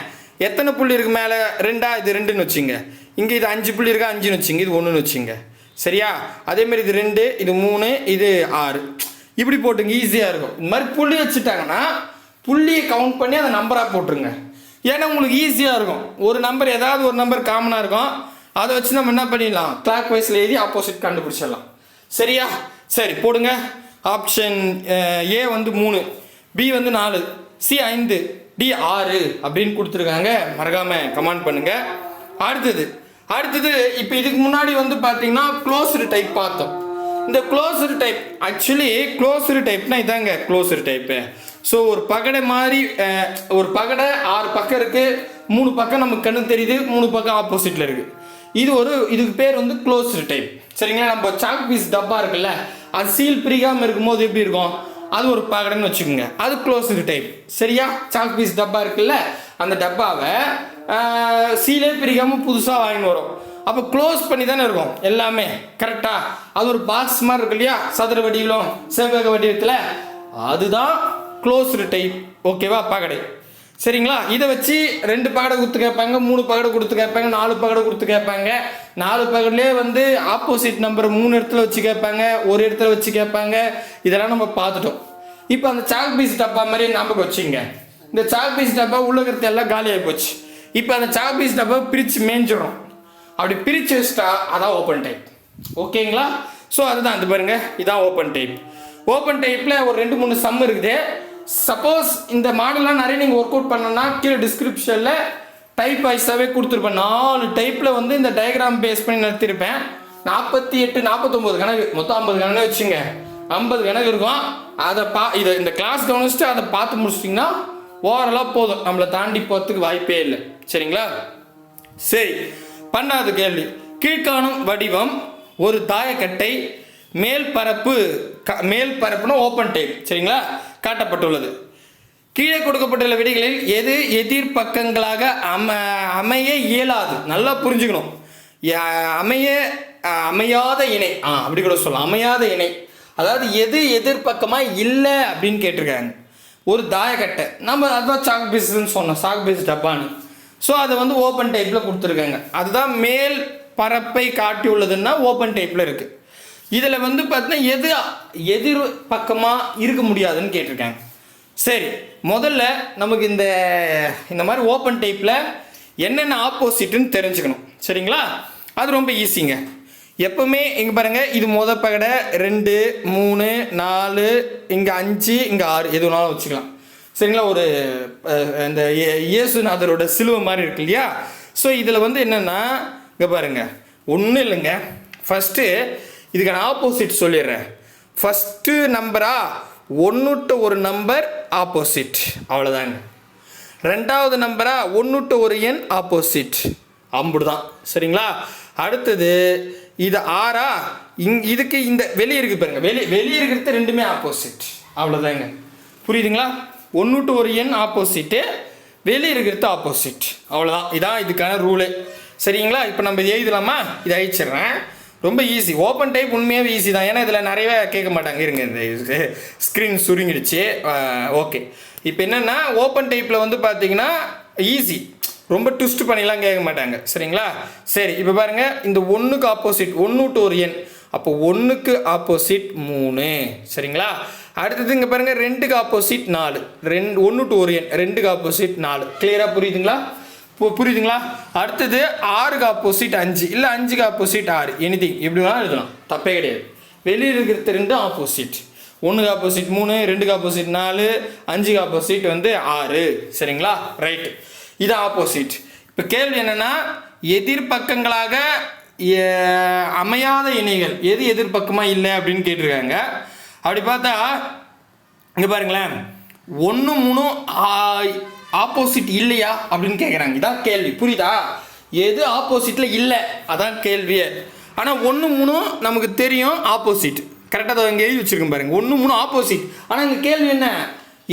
எத்தனை புள்ளி இருக்குது மேலே, 2, இது 2ன்னு வச்சுங்க. இங்கே இது 5 புள்ளி இருக்கா, 5ன்னு வச்சுங்க. இது 1ன்னு வச்சுங்க. சரியா, அதேமாதிரி இது 2, இது 3, இது 6, இப்படி போட்டுங்க, ஈஸியாக இருக்கும். இந்த மாதிரி புள்ளி வச்சுட்டாங்கன்னா புள்ளியை கவுண்ட் பண்ணி அந்த நம்பராக போட்டுருங்க. ஏன்னா உங்களுக்கு ஈஸியாக இருக்கும். ஒரு நம்பர், ஏதாவது ஒரு நம்பர் காமனாக இருக்கும், அதை வச்சு நம்ம என்ன பண்ணிடலாம், கிளாக் வைஸில் எழுதி ஆப்போசிட் கண்டுபிடிச்சிடலாம். சரியா, சரி போடுங்க. ஆப்ஷன் ஏ வந்து 3, பி வந்து 4, சி 5, டி 6 அப்படின்னு கொடுத்துருக்காங்க. மறக்காமல் கமெண்ட் பண்ணுங்கள். அடுத்தது இப்போ இதுக்கு முன்னாடி வந்து பார்த்தீங்கன்னா க்ளோஸ்டு டைப் பார்த்தோம். இந்த க்ளோஸ்டு டைப் ஆக்சுவலி க்ளோஸ்டு டைப்னா இதாங்க க்ளோஸ்டு டைப்பு. ஸோ ஒரு பகடை மாதிரி ஒரு பகடை 6 பக்கம் இருக்குது, 3 பக்கம் நமக்கு கண்ணு தெரியுது, 3 பக்கம் ஆப்போசிட்டில் இருக்குது. இதுக்கு பேர் வந்து க்ளோஸ்டு டைப். சரிங்களா? நம்ம சாக் பீஸ் டப்பா இருக்குல்ல, அது சீல் பிரிக்காமல் இருக்கும்போது எப்படி இருக்கும், அது ஒரு பகடைன்னு வச்சுக்கோங்க, அது க்ளோஸ்டு டைப். சரியா? சாக் பீஸ் டப்பா இருக்குல்ல, அந்த டப்பாவை சீலே பிரிக்காமல் புதுசாக வாங்கின்னு வரும். அப்போ க்ளோஸ் பண்ணி தானே இருக்கும் எல்லாமே, கரெக்டாக? அது ஒரு பாக்ஸ் மாதிரி இருக்கு இல்லையா, சதுர வடிவிலும் செவ்வக வடிவத்தில், அதுதான் க்ளோஸ்டு டைப். ஓகேவா? பகடை. சரிங்களா? இதை வச்சு 2 பகடை கொடுத்து கேட்பாங்க, 3 பகடை கொடுத்து கேட்பாங்க, 4 பகடை கொடுத்து கேட்பாங்க. 4 பகடையிலே வந்து ஆப்போசிட் நம்பர் 3 இடத்துல வச்சு கேட்பாங்க, ஒரு இடத்துல வச்சு கேட்பாங்க. இதெல்லாம் நம்ம பார்த்துட்டோம். இப்போ அந்த சாக் பீஸ் டப்பா மாதிரி ஞாபகம் வச்சுங்க. இந்த சாக் பீஸ் டப்பா உள்ளகிறது எல்லாம் காலியாகி போச்சு. இப்போ அந்த சாக் பீஸ் டப்பா பிரித்து மேய்ஞ்சிடும். அப்படி பிரித்து வச்சுட்டா அதான் ஓப்பன் டைப். ஓகேங்களா? ஸோ அதுதான் இது பாருங்க, இதான் ஓப்பன் டைப். ஓப்பன் டைப்பில் ஒரு 2-3 சம் இருக்குது. சப்போஸ் இந்த மாடலாம் நிறைய நீங்கள் ஒர்க் அவுட் பண்ணணும்னா கீழே டிஸ்கிரிப்ஷனில் டைப் வைஸாகவே கொடுத்துருப்பேன். 4 டைப்பில் வந்து இந்த டயக்ராம் பேஸ் பண்ணி நடத்திருப்பேன். 48 49 கணக்கு, மொத்தம் 50 கணக்கு வச்சுங்க. 50 கணக்கு இருக்கும். அதை இதை இந்த கிளாஸ் கவனிச்சுட்டு அதை பார்த்து முடிச்சிட்டிங்கன்னா ஓவரலாக போதும், நம்மளை தாண்டி போகிறதுக்கு வாய்ப்பே இல்லை. சரிங்களா? சரி, 12வது கேள்வி. கீழ்காணும் வடிவம் ஒரு தாயக்கட்டை மேல் பரப்புனா ஓப்பன் டைப். சரிங்களா? காட்டப்பட்டுள்ளது. கீழே கொடுக்கப்பட்டுள்ள விடைகளில் எது எதிர்பக்கங்களாக அமைய இயலாது? நல்லா புரிஞ்சுக்கணும். அமையாத இணை, அப்படி கூட சொல்லலாம், அமையாத இணை. அதாவது எது எதிர்பக்கமாக இல்லை அப்படின்னு கேட்டிருக்காங்க. ஒரு தாயக்கட்டை, நம்ம அதுதான் சாக் பீஸ்ன்னு சொன்னோம், சாக் பீஸ் டப்பான்னு. ஸோ அதை வந்து ஓப்பன் டைப்பில் கொடுத்துருக்காங்க. அதுதான் மேல் பரப்பை காட்டி உள்ளதுன்னா ஓப்பன் டைப்பில் இருக்குது. இதில் வந்து பார்த்தீங்கன்னா எதிர் பக்கமாக இருக்க முடியாதுன்னு கேட்டிருக்காங்க. சரி, முதல்ல நமக்கு இந்த மாதிரி ஓப்பன் டைப்பில் என்னென்ன ஆப்போசிட்டுன்னு தெரிஞ்சுக்கணும். சரிங்களா? அது ரொம்ப ஈஸிங்க. எப்பவுமே இங்கே பாருங்கள், இது பகடை 2 3 4, இங்கே 5, இங்கே 6, எது வேணாலும் வச்சுக்கலாம். சரிங்களா? ஒரு இந்த இயேசுநாதரோட சிலுவை மாதிரி இருக்கு இல்லையா? ஸோ இதில் வந்து என்னென்னா இங்கே பாருங்கள், ஒன்றும் இல்லைங்க. ஃபஸ்ட்டு இதுக்கான ஆப்போசிட் சொல்லிடுறேன். ஃபஸ்ட்டு நம்பரா 1 நம்பர் ஆப்போசிட், அவ்வளோதாங்க. 2வது நம்பரா 1 எண் ஆப்போசிட், அம்புடுதான். சரிங்களா? அடுத்தது இது 6ஆ, இதுக்கு இந்த வெளியே இருக்குது பாருங்க, வெளியே இருக்கிறது 2மே ஆப்போசிட், அவ்வளோதாங்க. புரியுதுங்களா? 1 எண் ஆப்போசிட்டு, வெளியே இருக்கிறது ஆப்போசிட், அவ்வளோதான். இதான் இதுக்கான ரூலு. சரிங்களா? இப்போ நம்ம எழுதலாமா? இதை அழிச்சிடுறேன். ரொம்ப ஈஸி. ஓப்பன் டைப் உண்மையாகவே ஈஸி தான், ஏன்னா இதில் நிறையவே கேட்க மாட்டாங்க. இருங்க, இந்த ஸ்க்ரீன் சுருங்கிடுச்சு. ஓகே, இப்போ என்னென்னா ஓப்பன் டைப்பில் வந்து பார்த்தீங்கன்னா ஈஸி, ரொம்ப ட்விஸ்ட் பண்ணிலாம் கேட்க மாட்டாங்க. சரிங்களா? சரி, இப்போ பாருங்கள், இந்த 1க்கு ஆப்போசிட் 1 எண், அப்போ 1க்கு ஆப்போசிட் 3. சரிங்களா? அடுத்தது இங்கே பாருங்கள், 2க்கு ஆப்போசிட் 4, 1 எண், 2க்கு ஆப்போசிட் 4. கிளியராக புரியுதுங்களா? அடுத்தது 6க்கு ஆப்போசிட் 5, இல்லை 5க்கு ஆப்போசிட் 6, எனிதிங் எப்படி வேணாலும் எழுதலாம், தப்பே கிடையாது. வெளியில் இருக்கிறது 2 ஆப்போசிட், 1க்கு ஆப்போசிட் 3, 2க்கு ஆப்போசிட் 4, 5க்கு ஆப்போசிட் வந்து 6. சரிங்களா? ரைட்டு, இது ஆப்போசிட். இப்போ கேள்வி என்னென்னா, எதிர்பக்கங்களாக அமையாத இணைகள் எது எதிர்பக்கமாக இல்லை அப்படின்னு கேட்டிருக்காங்க. அப்படி பார்த்தா இங்கே பாருங்களேன், 1 3 ஆப்போசிட் இல்லையா அப்படின்னு கேட்குறாங்க. இதான் கேள்வி. புரியுதா? எது ஆப்போசிட்டில் இல்லை அதான் கேள்வியே. ஆனால் 1 3 நமக்கு தெரியும் ஆப்போசிட், கரெக்டாக தான் இங்கே எழுதி வச்சுருக்கேன் பாருங்கள், 1 3 ஆப்போசிட். ஆனால் இங்கே கேள்வி என்ன,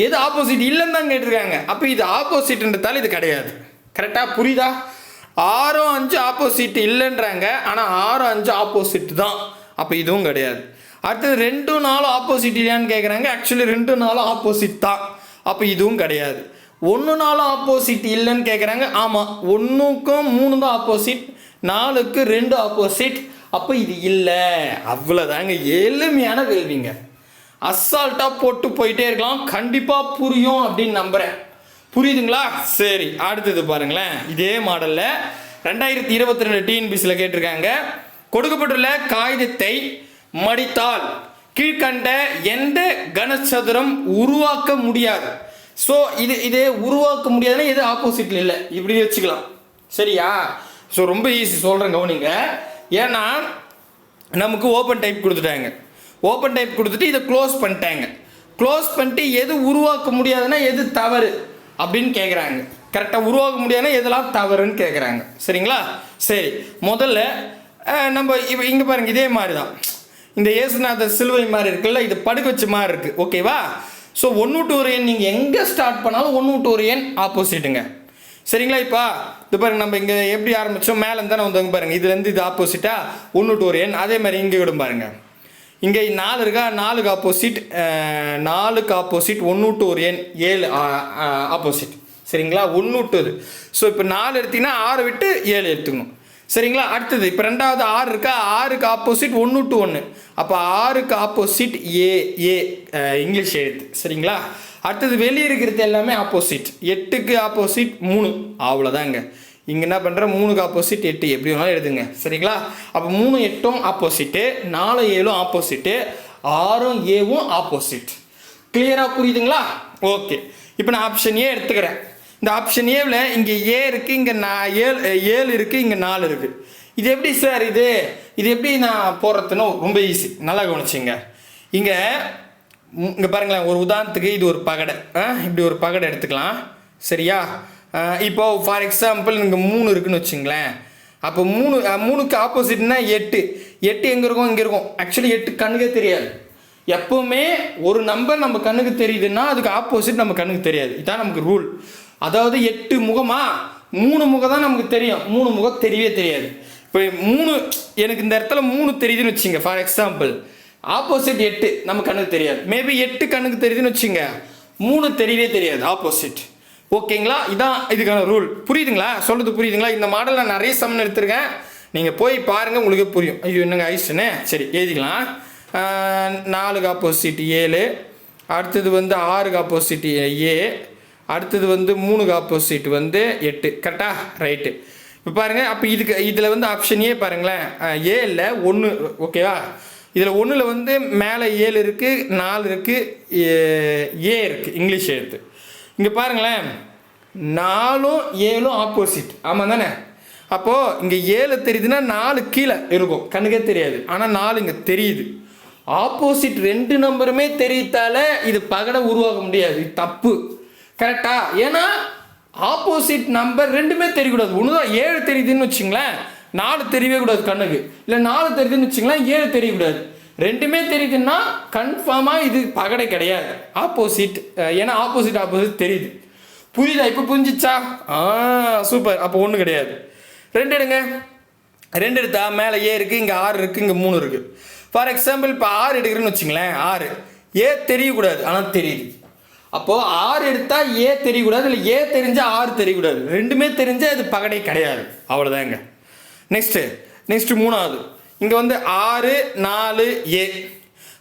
எது ஆப்போசிட் இல்லைன்னு தான் கேட்டிருக்காங்க. அப்போ இது ஆப்போசிட்ன்றதால இது கிடையாது. கரெக்டாக புரியுதா? 6 5 ஆப்போசிட் இல்லைன்றாங்க, ஆனால் 6 5 ஆப்போசிட் தான், அப்போ இதுவும் கிடையாது. அடுத்தது 2 4 ஆப்போசிட் இல்லையான்னு கேட்குறாங்க. ஆக்சுவலி 2 4 ஆப்போசிட் தான், அப்போ இதுவும் கிடையாது. 1 4 ஆப்போசிட் இல்லைன்னு கேட்குறாங்க. ஆமாம், 1க்கும் 3 தான் ஆப்போசிட், 4க்கு 2 ஆப்போசிட், அப்போ இது இல்லை. அவ்வளோதாங்க, எளிமையான கேள்விங்க. அசால்ட்டாக போட்டு போயிட்டே இருக்கலாம், கண்டிப்பாக புரியும் அப்படின்னு நம்புகிறேன். புரியுதுங்களா? சரி, அடுத்தது பாருங்களேன். இதே மாடலில் 2022 டிஎன்பிசியில் கேட்டிருக்காங்க. கொடுக்கப்பட்டுள்ள காகிதத்தை மடித்தால் கீழ்கண்ட எந்த கனசதுரம் உருவாக்க முடியாது? ஸோ இதே உருவாக்க முடியாதுன்னா எது ஆப்போசிட்டில் இல்லை, இப்படி வச்சுக்கலாம். சரியா? ஸோ ரொம்ப ஈஸி சொல்கிறேன் கவனிங்க. ஏன்னா நமக்கு ஓப்பன் டைப் கொடுத்துட்டாங்க. ஓப்பன் டைப் கொடுத்துட்டு இதை க்ளோஸ் பண்ணிட்டாங்க. க்ளோஸ் பண்ணிட்டு எது உருவாக்க முடியாதுன்னா எது தவறு அப்படின்னு கேட்குறாங்க. கரெக்டாக உருவாக்க முடியாதுன்னா எதெல்லாம் தவறுன்னு கேட்குறாங்க. சரிங்களா? சரி, முதல்ல நம்ம இப்போ இங்கே பாருங்கள், இதே மாதிரி தான் இந்த இயேசுநாதர் சிலுவை மாதிரி இருக்குல்ல, இது படுக்க வச்ச மாதிரி இருக்குது. ஓகேவா? ஸோ 1 to 1 எண் நீங்கள் எங்கே ஸ்டார்ட் பண்ணாலும் 1 to 1 எண் ஆப்போசிட்டுங்க. சரிங்களா? இப்போ இது பாருங்கள், நம்ம இங்கே எப்படி ஆரம்பித்தோம், மேலே தானே வந்தவங்க பாருங்கள், இதுலேருந்து இது ஆப்போசிட்டாக 1 to 1 எண். அதே மாதிரி இங்கே விடும் பாருங்கள், இங்கே 4 இருக்கா, 4க்கு ஆப்போசிட் 4க்கு ஆப்போசிட் 1 to 1 எண் 7 ஆப்போசிட். சரிங்களா? 1 to இது. ஸோ இப்போ 4 எடுத்திங்கன்னா 6 விட்டு 7 எடுத்துக்கணும். சரிங்களா? அடுத்தது இப்போ ரெண்டாவது 6 இருக்கா, 6க்கு ஆப்போசிட் 1 to 1. அப்போ 6க்கு ஆப்போசிட் ஏ ஏ இங்கிலீஷ் எழுத்து. சரிங்களா? அடுத்தது வெளியே இருக்கிறது எல்லாமே ஆப்போசிட். 8க்கு ஆப்போசிட் 3, அவ்வளோதாங்க. இங்கே என்ன பண்ணுறேன், 3க்கு ஆப்போசிட் 8, எப்படி வேணாலும் எழுதுங்க. சரிங்களா? அப்போ 3 8 ஆப்போசிட்டு, 4 7 ஆப்போசிட்டு, 6 7 ஆப்போசிட். கிளியராக புரியுதுங்களா? ஓகே, இப்போ நான் ஆப்ஷன் ஏ எடுத்துக்கிறேன். இந்த ஆப்ஷன் ஏவில் இங்கே ஏ இருக்குது, இங்கே 7 இருக்குது, இங்கே 4 இருக்குது. இது எப்படி சார் இது எப்படி நான் போடுறதுன்னு ரொம்ப ஈஸி. நல்லா கவனிச்சிங்க. இங்கே பாருங்களேன், ஒரு உதாரணத்துக்கு இது ஒரு பகடை. இப்படி ஒரு பகடை எடுத்துக்கலாம். சரியா? இப்போ ஃபார் எக்ஸாம்பிள் இங்கே 3 இருக்குன்னு வச்சுங்களேன். அப்போ 3க்கு ஆப்போசிட்னா 8 எங்கே இருக்கும், இங்கே இருக்கும். ஆக்சுவலி 8 கண்ணுக்கே தெரியாது. எப்போவுமே ஒரு நம்பர் நம்ம கண்ணுக்கு தெரியுதுன்னா அதுக்கு ஆப்போசிட் நம்ம கண்ணுக்கு தெரியாது. இதுதான் நமக்கு ரூல். அதாவது 8 முகமா, 3 முகம் தான் நமக்கு தெரியும், 3 முகம் தெரியவே தெரியாது. இப்போ 3 எனக்கு இந்த இடத்துல 3 தெரியுதுன்னு வச்சுங்க. ஃபார் எக்ஸாம்பிள் ஆப்போசிட் 8 நம்ம கண்ணுக்கு தெரியாது. மேபி 8 கண்ணுக்கு தெரியுதுன்னு வச்சுங்க, 3 தெரியவே தெரியாது ஆப்போசிட். ஓகேங்களா? இதான் இதுக்கான ரூல். புரியுதுங்களா? சொல்கிறது புரியுதுங்களா? இந்த மாடல் நான் நிறைய சம்மன் எடுத்திருக்கேன், நீங்கள் போய் பாருங்கள், உங்களுக்கே புரியும். ஐயோ என்னங்க ஐஸ்ன்னு. சரி, எழுதிக்கலாம். 4க்கு ஆப்போசிட் 7, அடுத்தது வந்து 6க்கு ஆப்போசிட் ஏ, அடுத்தது வந்து 3க்கு ஆப்போசிட் வந்து 8. கரெக்டா? ரைட்டு. இப்போ பாருங்கள், அப்போ இதில் வந்து ஆப்ஷன் ஏ பாருங்களேன், ஏ இல்லை 1. ஓகேவா? இதில் 1ல் வந்து மேலே 7 இருக்குது, 4 இருக்குது, ஏ இருக்குது இங்கிலீஷ் எழுத்து. இங்கே பாருங்களேன், 4 7 ஆப்போசிட். ஆமாம் தானே? அப்போது இங்கே 7 தெரியுதுன்னா 4 கீழே இருக்கும், கண்ணுக்கே தெரியாது. ஆனால் 4 இங்கே தெரியுது. ஆப்போசிட் 2 நம்பருமே தெரிவித்தால இது பகடை உருவாக்க முடியாது. இது தப்பு. கரெக்டா? ஏன்னா ஆப்போசிட் நம்பர் 2மே தெரியக்கூடாது. ஒன்று தான் 7 தெரியுதுன்னு வச்சுங்களேன், 4 தெரியவே கூடாது கண்ணுக்கு. இல்லை 4 தெரியுதுன்னு வச்சுங்களேன், 7 தெரியக்கூடாது. 2மே தெரியுதுன்னா கன்ஃபார்மாக இது பகடை கிடையாது, ஆப்போசிட். ஏன்னா ஆப்போசிட் தெரியுது. புரியுதா? இப்போ புரிஞ்சிச்சா? சூப்பர். அப்போ 1 கிடையாது. 2 எடுங்க. 2 எடுத்தா மேலே ஏ இருக்குது, இங்கே 6 இருக்குது, இங்கே 3 இருக்குது. ஃபார் எக்ஸாம்பிள் இப்போ 6 எடுக்கிறேன்னு வச்சுங்களேன், 6 ஏ தெரியக்கூடாது, ஆனால் தெரியுது. அப்போது 6 எடுத்தால் ஏ தெரியக்கூடாது, இல்லை ஏ தெரிஞ்சால் 6 தெரியக்கூடாது. 2மே தெரிஞ்சால் அது பகடை கிடையாது. அவ்வளோதாங்க. நெக்ஸ்ட்டு 3வது இங்கே வந்து 6 4 ஏ.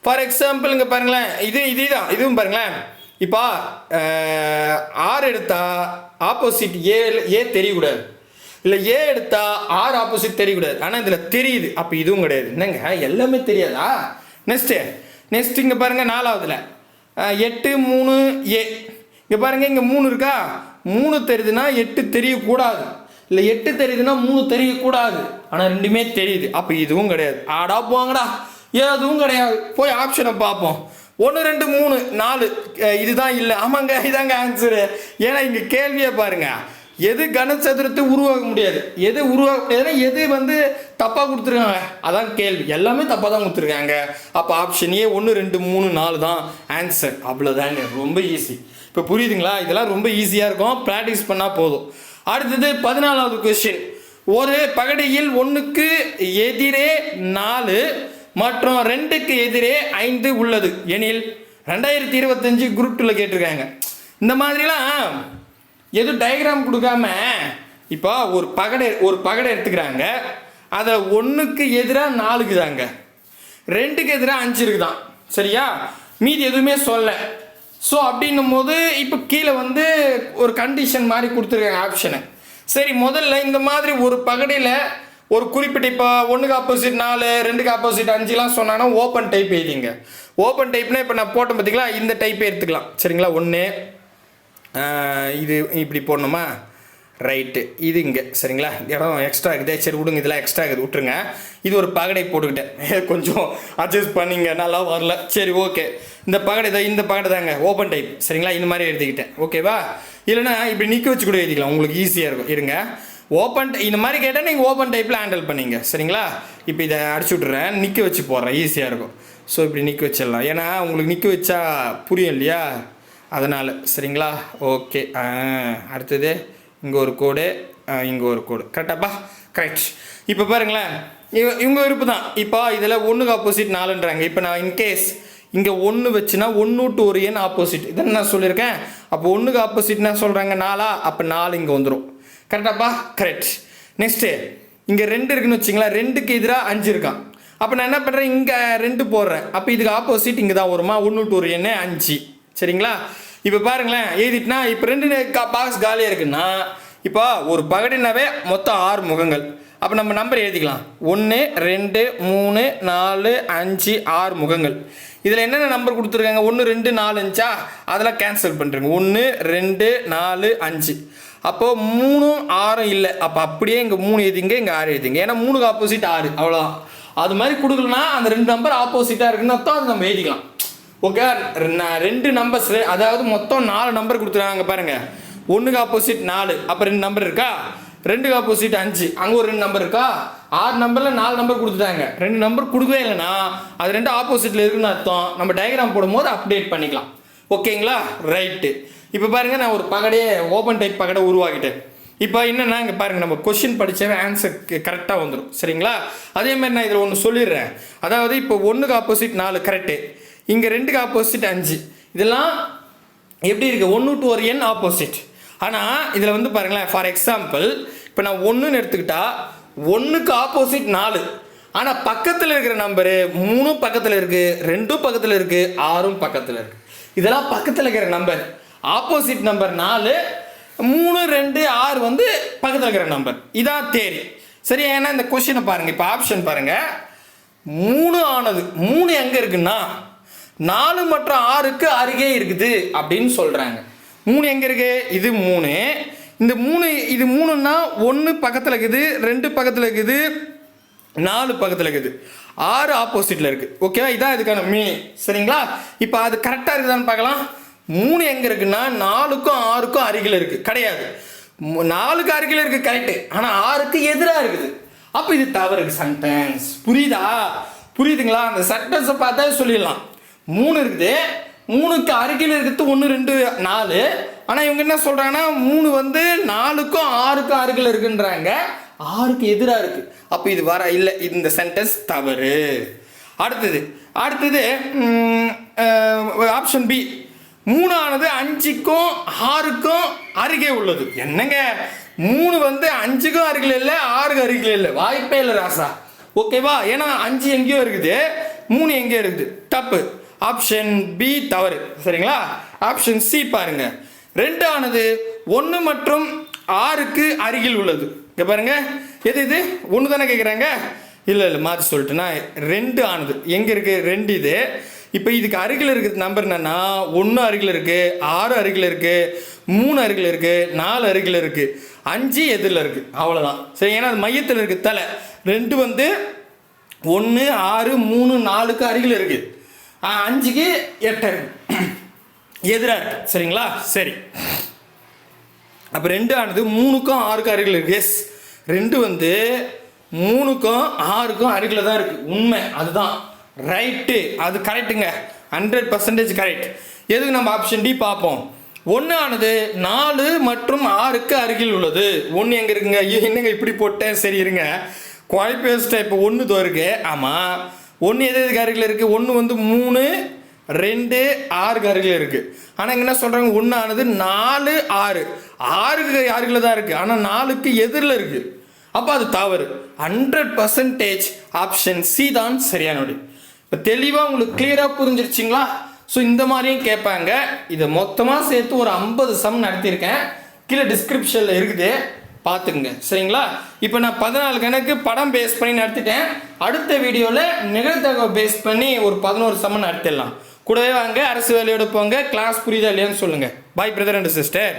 ஃபார் எக்ஸாம்பிள் இங்கே பாருங்களேன், இதுவும் பாருங்களேன். இப்போ 6 எடுத்தால் ஆப்போசிட் ஏ தெரியக்கூடாது, இல்லை ஏ எடுத்தால் 6 ஆப்போசிட் தெரியக்கூடாது. ஆனால் இதில் தெரியுது. அப்போ இதுவும் கிடையாது. என்னங்க எல்லாமே தெரியாதா? நெக்ஸ்ட் இங்கே பாருங்கள், 4வதுல 8 3 ஏ. இங்கே பாருங்கள், இங்கே 3 இருக்கா, 3 தெரியுதுன்னா 8 தெரியக்கூடாது, இல்லை 8 தெரியுதுன்னா 3 தெரியக்கூடாது. ஆனால் 2மே தெரியுது. அப்போ இதுவும் கிடையாது. ஆடா போங்கடா, எதுவும் கிடையாது. போய் ஆப்ஷனை பார்ப்போம். 1 2 3 4 இதுதான் இல்லை. ஆமாங்க, இதாங்க ஆன்சரு. ஏன்னா இங்கே கேள்வியை பாருங்கள், எது கனசதுரத்தை உருவாக்க முடியாது, எது உருவாக்க முடியாதுன்னா எது வந்து தப்பாக கொடுத்துருக்காங்க, அதான் கேள்வி. எல்லாமே தப்பாக தான் கொடுத்துருக்காங்க. அப்போ ஆப்ஷன் ஏ 1 2 3 4 தான் ஆன்சர். அவ்வளோதாங்க, ரொம்ப ஈஸி. இப்போ புரியுதுங்களா? இதெல்லாம் ரொம்ப ஈஸியாக இருக்கும், ப்ராக்டிஸ் பண்ணால் போதும். அடுத்தது 14வது கொஸ்டின். ஒரு பகடையில் 1க்கு எதிரே 4 மற்றும் 2க்கு எதிரே 5 உள்ளது எனில் 2025 குரூப் 2ல கேட்டிருக்காங்க. இந்த மாதிரிலாம் எதுவும் டயக்ராம் கொடுக்காம இப்போ ஒரு பகடை எடுத்துக்கிறாங்க. அதை 1க்கு எதிராக 4க்கு தாங்க, 2க்கு எதிராக 5 இருக்குதான். சரியா? மீதி எதுவுமே சொல்ல. ஸோ அப்படின்னும் போது இப்போ கீழே வந்து ஒரு கண்டிஷன் மாதிரி கொடுத்துருக்காங்க ஆப்ஷனை. சரி, முதல்ல இந்த மாதிரி ஒரு பகடையில் ஒரு குறிப்பிட்ட இப்போ 1க்கு ஆப்போசிட் 4 2க்கு ஆப்போசிட் 5லாம் சொன்னாங்கன்னா ஓப்பன் டைப் எழுதிங்க. ஓப்பன் டைப்னா இப்போ நான் போட்டேன் பார்த்தீங்களா, இந்த டைப்பே எடுத்துக்கலாம். சரிங்களா? 1 இது இப்படி போடணுமா, ரைட்டு, இது இங்கே சரிங்களா, இடம் எக்ஸ்ட்ரா இருக்குது, சரி விடுங்க, இதெல்லாம் எக்ஸ்ட்ரா இருக்குது விட்டுருங்க. இது ஒரு பகடை போட்டுக்கிட்டேன், கொஞ்சம் அட்ஜஸ்ட் பண்ணிங்க, நல்லா வரல, சரி ஓகே. இந்த பகடை தான், இந்த பகடை தாங்க ஓப்பன் டைப் சரிங்களா, இந்த மாதிரி எழுதிக்கிட்டேன் ஓகேவா. இல்லைனா இப்படி நிற்க வச்சு கூட எழுதிக்கலாம், உங்களுக்கு ஈஸியாக இருக்கும். இருங்க, ஓப்பன் இந்த மாதிரி கேட்டால் நீங்கள் ஓப்பன் டைப்பில் ஹேண்டில் பண்ணிங்க சரிங்களா. இப்போ இதை அடிச்சு விட்றேன், நிற்க வச்சு போடுறேன், ஈஸியாக இருக்கும். ஸோ இப்படி நிற்க வச்சிடலாம், ஏன்னா உங்களுக்கு நிற்க வச்சா புரியும் இல்லையா, அதனால் சரிங்களா. ஓகே, அடுத்தது இங்கே ஒரு கோடு, இங்கே ஒரு கோடு, கரெக்டாப்பா, கரெக்ட். இப்போ பாருங்களேன், இவங்க விருப்பு தான். இப்போ இதில் 1க்கு ஆப்போசிட் 4ன்றாங்க. இப்போ நான் இன்கேஸ் இங்கே 1 வச்சுன்னா 1 to ஒரு எண் ஆப்போசிட், இதான் நான் சொல்லியிருக்கேன். அப்போ 1க்கு ஆப்போசிட்னா சொல்கிறாங்க 4, அப்போ 4 இங்கே வந்துடும், கரெக்டாப்பா, கரெக்ட். நெக்ஸ்ட்டு இங்கே 2 இருக்குன்னு வச்சிங்களேன், 2க்கு எதிராக 5 இருக்கான். அப்போ நான் என்ன பண்ணுறேன், இங்கே 2 போடுறேன், அப்போ இதுக்கு ஆப்போசிட் இங்கே தான் வருமா, 1 to ஒரு எண் 5 சரிங்களா. இப்போ பாருங்களேன், எழுதிட்டுனா இப்போ 2 பாக்ஸ் காலியாக இருக்குன்னா, இப்போ ஒரு பகடினாவே மொத்தம் 6 முகங்கள். அப்போ நம்ம நம்பர் எழுதிக்கலாம், 1 2 3 4 5 6 முகங்கள். இதில் என்னென்ன நம்பர் கொடுத்துருக்காங்க, 1 2 4 5 அதெல்லாம் கேன்சல் பண்ணுறேங்க, 1 2 4 5. அப்போது 3 6 இல்லை, அப்போ அப்படியே இங்கே 3 எழுதிங்க, இங்கே 6 எழுதிங்க, ஏன்னா 3க்கு ஆப்போசிட் 6 அவ்வளோதான். அது மாதிரி கொடுக்கலனா அந்த 2 நம்பர் ஆப்போசிட்டாக இருக்குன்னு அர்த்தம், அது நம்ம எழுதிக்கலாம் ஓகே. 2 நம்பர்ஸ், அதாவது மொத்தம் 4 நம்பர் கொடுத்துருக்காங்க பாருங்கள். 1க்கு ஆப்போசிட் 4, அப்போ 2 நம்பர் இருக்கா, 2க்கு ஆப்போசிட் 5, அங்கே ஒரு 2 நம்பர் இருக்கா, 6 நம்பரில் 4 நம்பர் கொடுத்துட்டாங்க. 2 நம்பர் கொடுக்கவே இல்லைன்னா அது 2 ஆப்போசிட்டில் இருக்குன்னு அர்த்தம். நம்ம டயக்ராம் போடும்போது அப்டேட் பண்ணிக்கலாம் ஓகேங்களா. ரைட்டு, இப்போ பாருங்கள், நான் ஒரு பகடையே ஓப்பன் டைப் பகடை உருவாக்கிட்டேன். இப்போ என்னென்னா இங்கே பாருங்கள், நம்ம கொஷின் படித்தாவே ஆன்சர் கரெக்டாக வந்துடும் சரிங்களா. அதேமாதிரி நான் இதில் ஒன்று சொல்லிடுறேன், அதாவது இப்போ 1க்கு ஆப்போசிட் 4 கரெக்டு, இங்கே 2க்கு ஆப்போசிட் 5, இதெல்லாம் எப்படி இருக்குது, 1 to ஒரு எண் ஆப்போசிட். ஆனால் இதில் வந்து பாருங்களேன், ஃபார் எக்ஸாம்பிள் இப்போ நான் 1ன்னு எடுத்துக்கிட்டா 1க்கு ஆப்போசிட் 4, ஆனால் பக்கத்தில் இருக்கிற நம்பரு 3 பக்கத்தில் இருக்குது, 2 பக்கத்தில் இருக்குது, 6 பக்கத்தில் இருக்குது. இதெல்லாம் பக்கத்தில் இருக்கிற நம்பர், ஆப்போசிட் நம்பர் 4, 3 2 6 வந்து பக்கத்தில் இருக்கிற நம்பர். இதான் தேரி சரி. ஏன்னா இந்த கொஸ்டினை பாருங்கள், இப்போ ஆப்ஷன் பாருங்கள், 3 ஆனது 3 எங்கே இருக்குன்னா 4 மற்றும் 6க்கு அருகே இருக்குது அப்படின்னு சொல்கிறாங்க. 3 எங்கே இருக்குது, இது 3, இந்த 3 இது 3ன்னா 1 பக்கத்தில் இருக்குது, 2 பக்கத்தில் இருக்குது, 4 பக்கத்தில் இருக்குது, 6 ஆப்போசிட்டில் இருக்குது ஓகேவா. இதான் இதுக்கான மீனிங் சரிங்களா. இப்போ அது கரெக்டாக இருக்குதான்னு பார்க்கலாம். 3 எங்கே இருக்குன்னா 4க்கும் 6க்கும் அருகில் இருக்குது, கிடையாது. 4க்கு அருகில் இருக்குது கரெக்டு, ஆனால் 6க்கு எதிராக இருக்குது, அப்போ இது தவறு சென்டென்ஸ். புரியுதுங்களா. அந்த சென்டென்ஸை பார்த்தா சொல்லிடலாம். 3 இருக்குது, 3க்கு அருகில் இருக்கிறது 1 2 4, ஆனால் இவங்க என்ன சொல்கிறாங்கன்னா 3 வந்து 4க்கும் 6க்கும் அருகில் இருக்குன்றாங்க, 6க்கு எதிராக இருக்குது, அப்போ இது வர இல்லை, இந்த சென்டென்ஸ் தவறு. அடுத்தது ஆப்ஷன் பி, 3 ஆனது 5க்கும் 6க்கும் அருகே உள்ளது. என்னங்க 3 வந்து 5க்கும் அருகில் இல்லை, 6க்கு அருகில் இல்லை, வாய்ப்பே இல்லை ராசா ஓகேவா. ஏன்னா 5 எங்கேயோ இருக்குது, 3 எங்கேயோ இருக்குது, தப்பு. ஆப்ஷன் பி தவறு சரிங்களா. ஆப்ஷன் சி பாருங்க, 2 ஆனது 1 மற்றும் 6க்கு அருகில் உள்ளது. இங்கே பாருங்க, எது 1 தானே கேட்குறாங்க, இல்லை மாற்றி சொல்லிட்டுனா 2 ஆனது எங்கே இருக்குது, 2 இது. இப்போ இதுக்கு அருகில் இருக்கிறது நம்பர் என்னன்னா 1 அருகில் இருக்குது, 6 அருகில் இருக்குது, 3 அருகில் இருக்குது, 4 அருகில் இருக்குது, 5 எதிரில் இருக்குது, அவ்வளோதான் சரி. ஏன்னா அது மையத்தில் இருக்குது தலை. 2 வந்து 1 6 3 4க்கு அருகில் இருக்குது, 5க்கு 8 எதிராக இருக்குது சரிங்களா. சரி, அப்போ 2 ஆனது 3க்கும் 6க்கும் அருகில் இருக்குது. எஸ், 2 வந்து 3க்கும் 6க்கும் அருகில் தான் இருக்குது, உண்மை அதுதான் ரைட்டு, அது கரெக்டுங்க, 100% கரெக்ட். எதுக்கு நம்ம ஆப்ஷன் டி பார்ப்போம். 1 ஆனது 4 மற்றும் 6க்கு அருகில் உள்ளது. 1 எங்கே இருக்குங்க, என்னங்க இப்படி போட்டேன், சரி இருங்க குவாலிஃபேஸ்ட்டாக. இப்போ 1 தோ இருக்கு, ஆமாம் 1 எதுக்கு அருகில் இருக்குது, 1 வந்து 3 2 6க்கு அருகில் இருக்குது. ஆனால் இங்கே என்ன சொல்கிறாங்க, 1 ஆனது 4 6 6க்கு அருகில் தான் இருக்குது, ஆனால் 4க்கு எதிரில் இருக்குது, அப்போ அது தவறு. 100% ஆப்ஷன் சி தான் சரியானது. இப்போ தெளிவாக உங்களுக்கு கிளியராக புரிஞ்சிருச்சிங்களா. ஸோ இந்த மாதிரியும் கேட்பாங்க. இதை மொத்தமாக சேர்த்து ஒரு 50 சம் நடத்தியிருக்கேன், கீழே டிஸ்கிரிப்ஷனில் இருக்குது, பார்த்துக்குங்க சரிங்களா. இப்போ நான் 14 கணக்கு படம் பேஸ் பண்ணி நடத்திட்டேன். அடுத்த வீடியோவில் நிகழ்தகவை பேஸ் பண்ணி ஒரு 11 சம் நடத்திடலாம். கூடவே வாங்க, அரசு வேலையோட போங்க, கிளாஸ் புரியுதா இல்லையான்னு சொல்லுங்கள். பாய் பிரதர் அண்ட் சிஸ்டர்.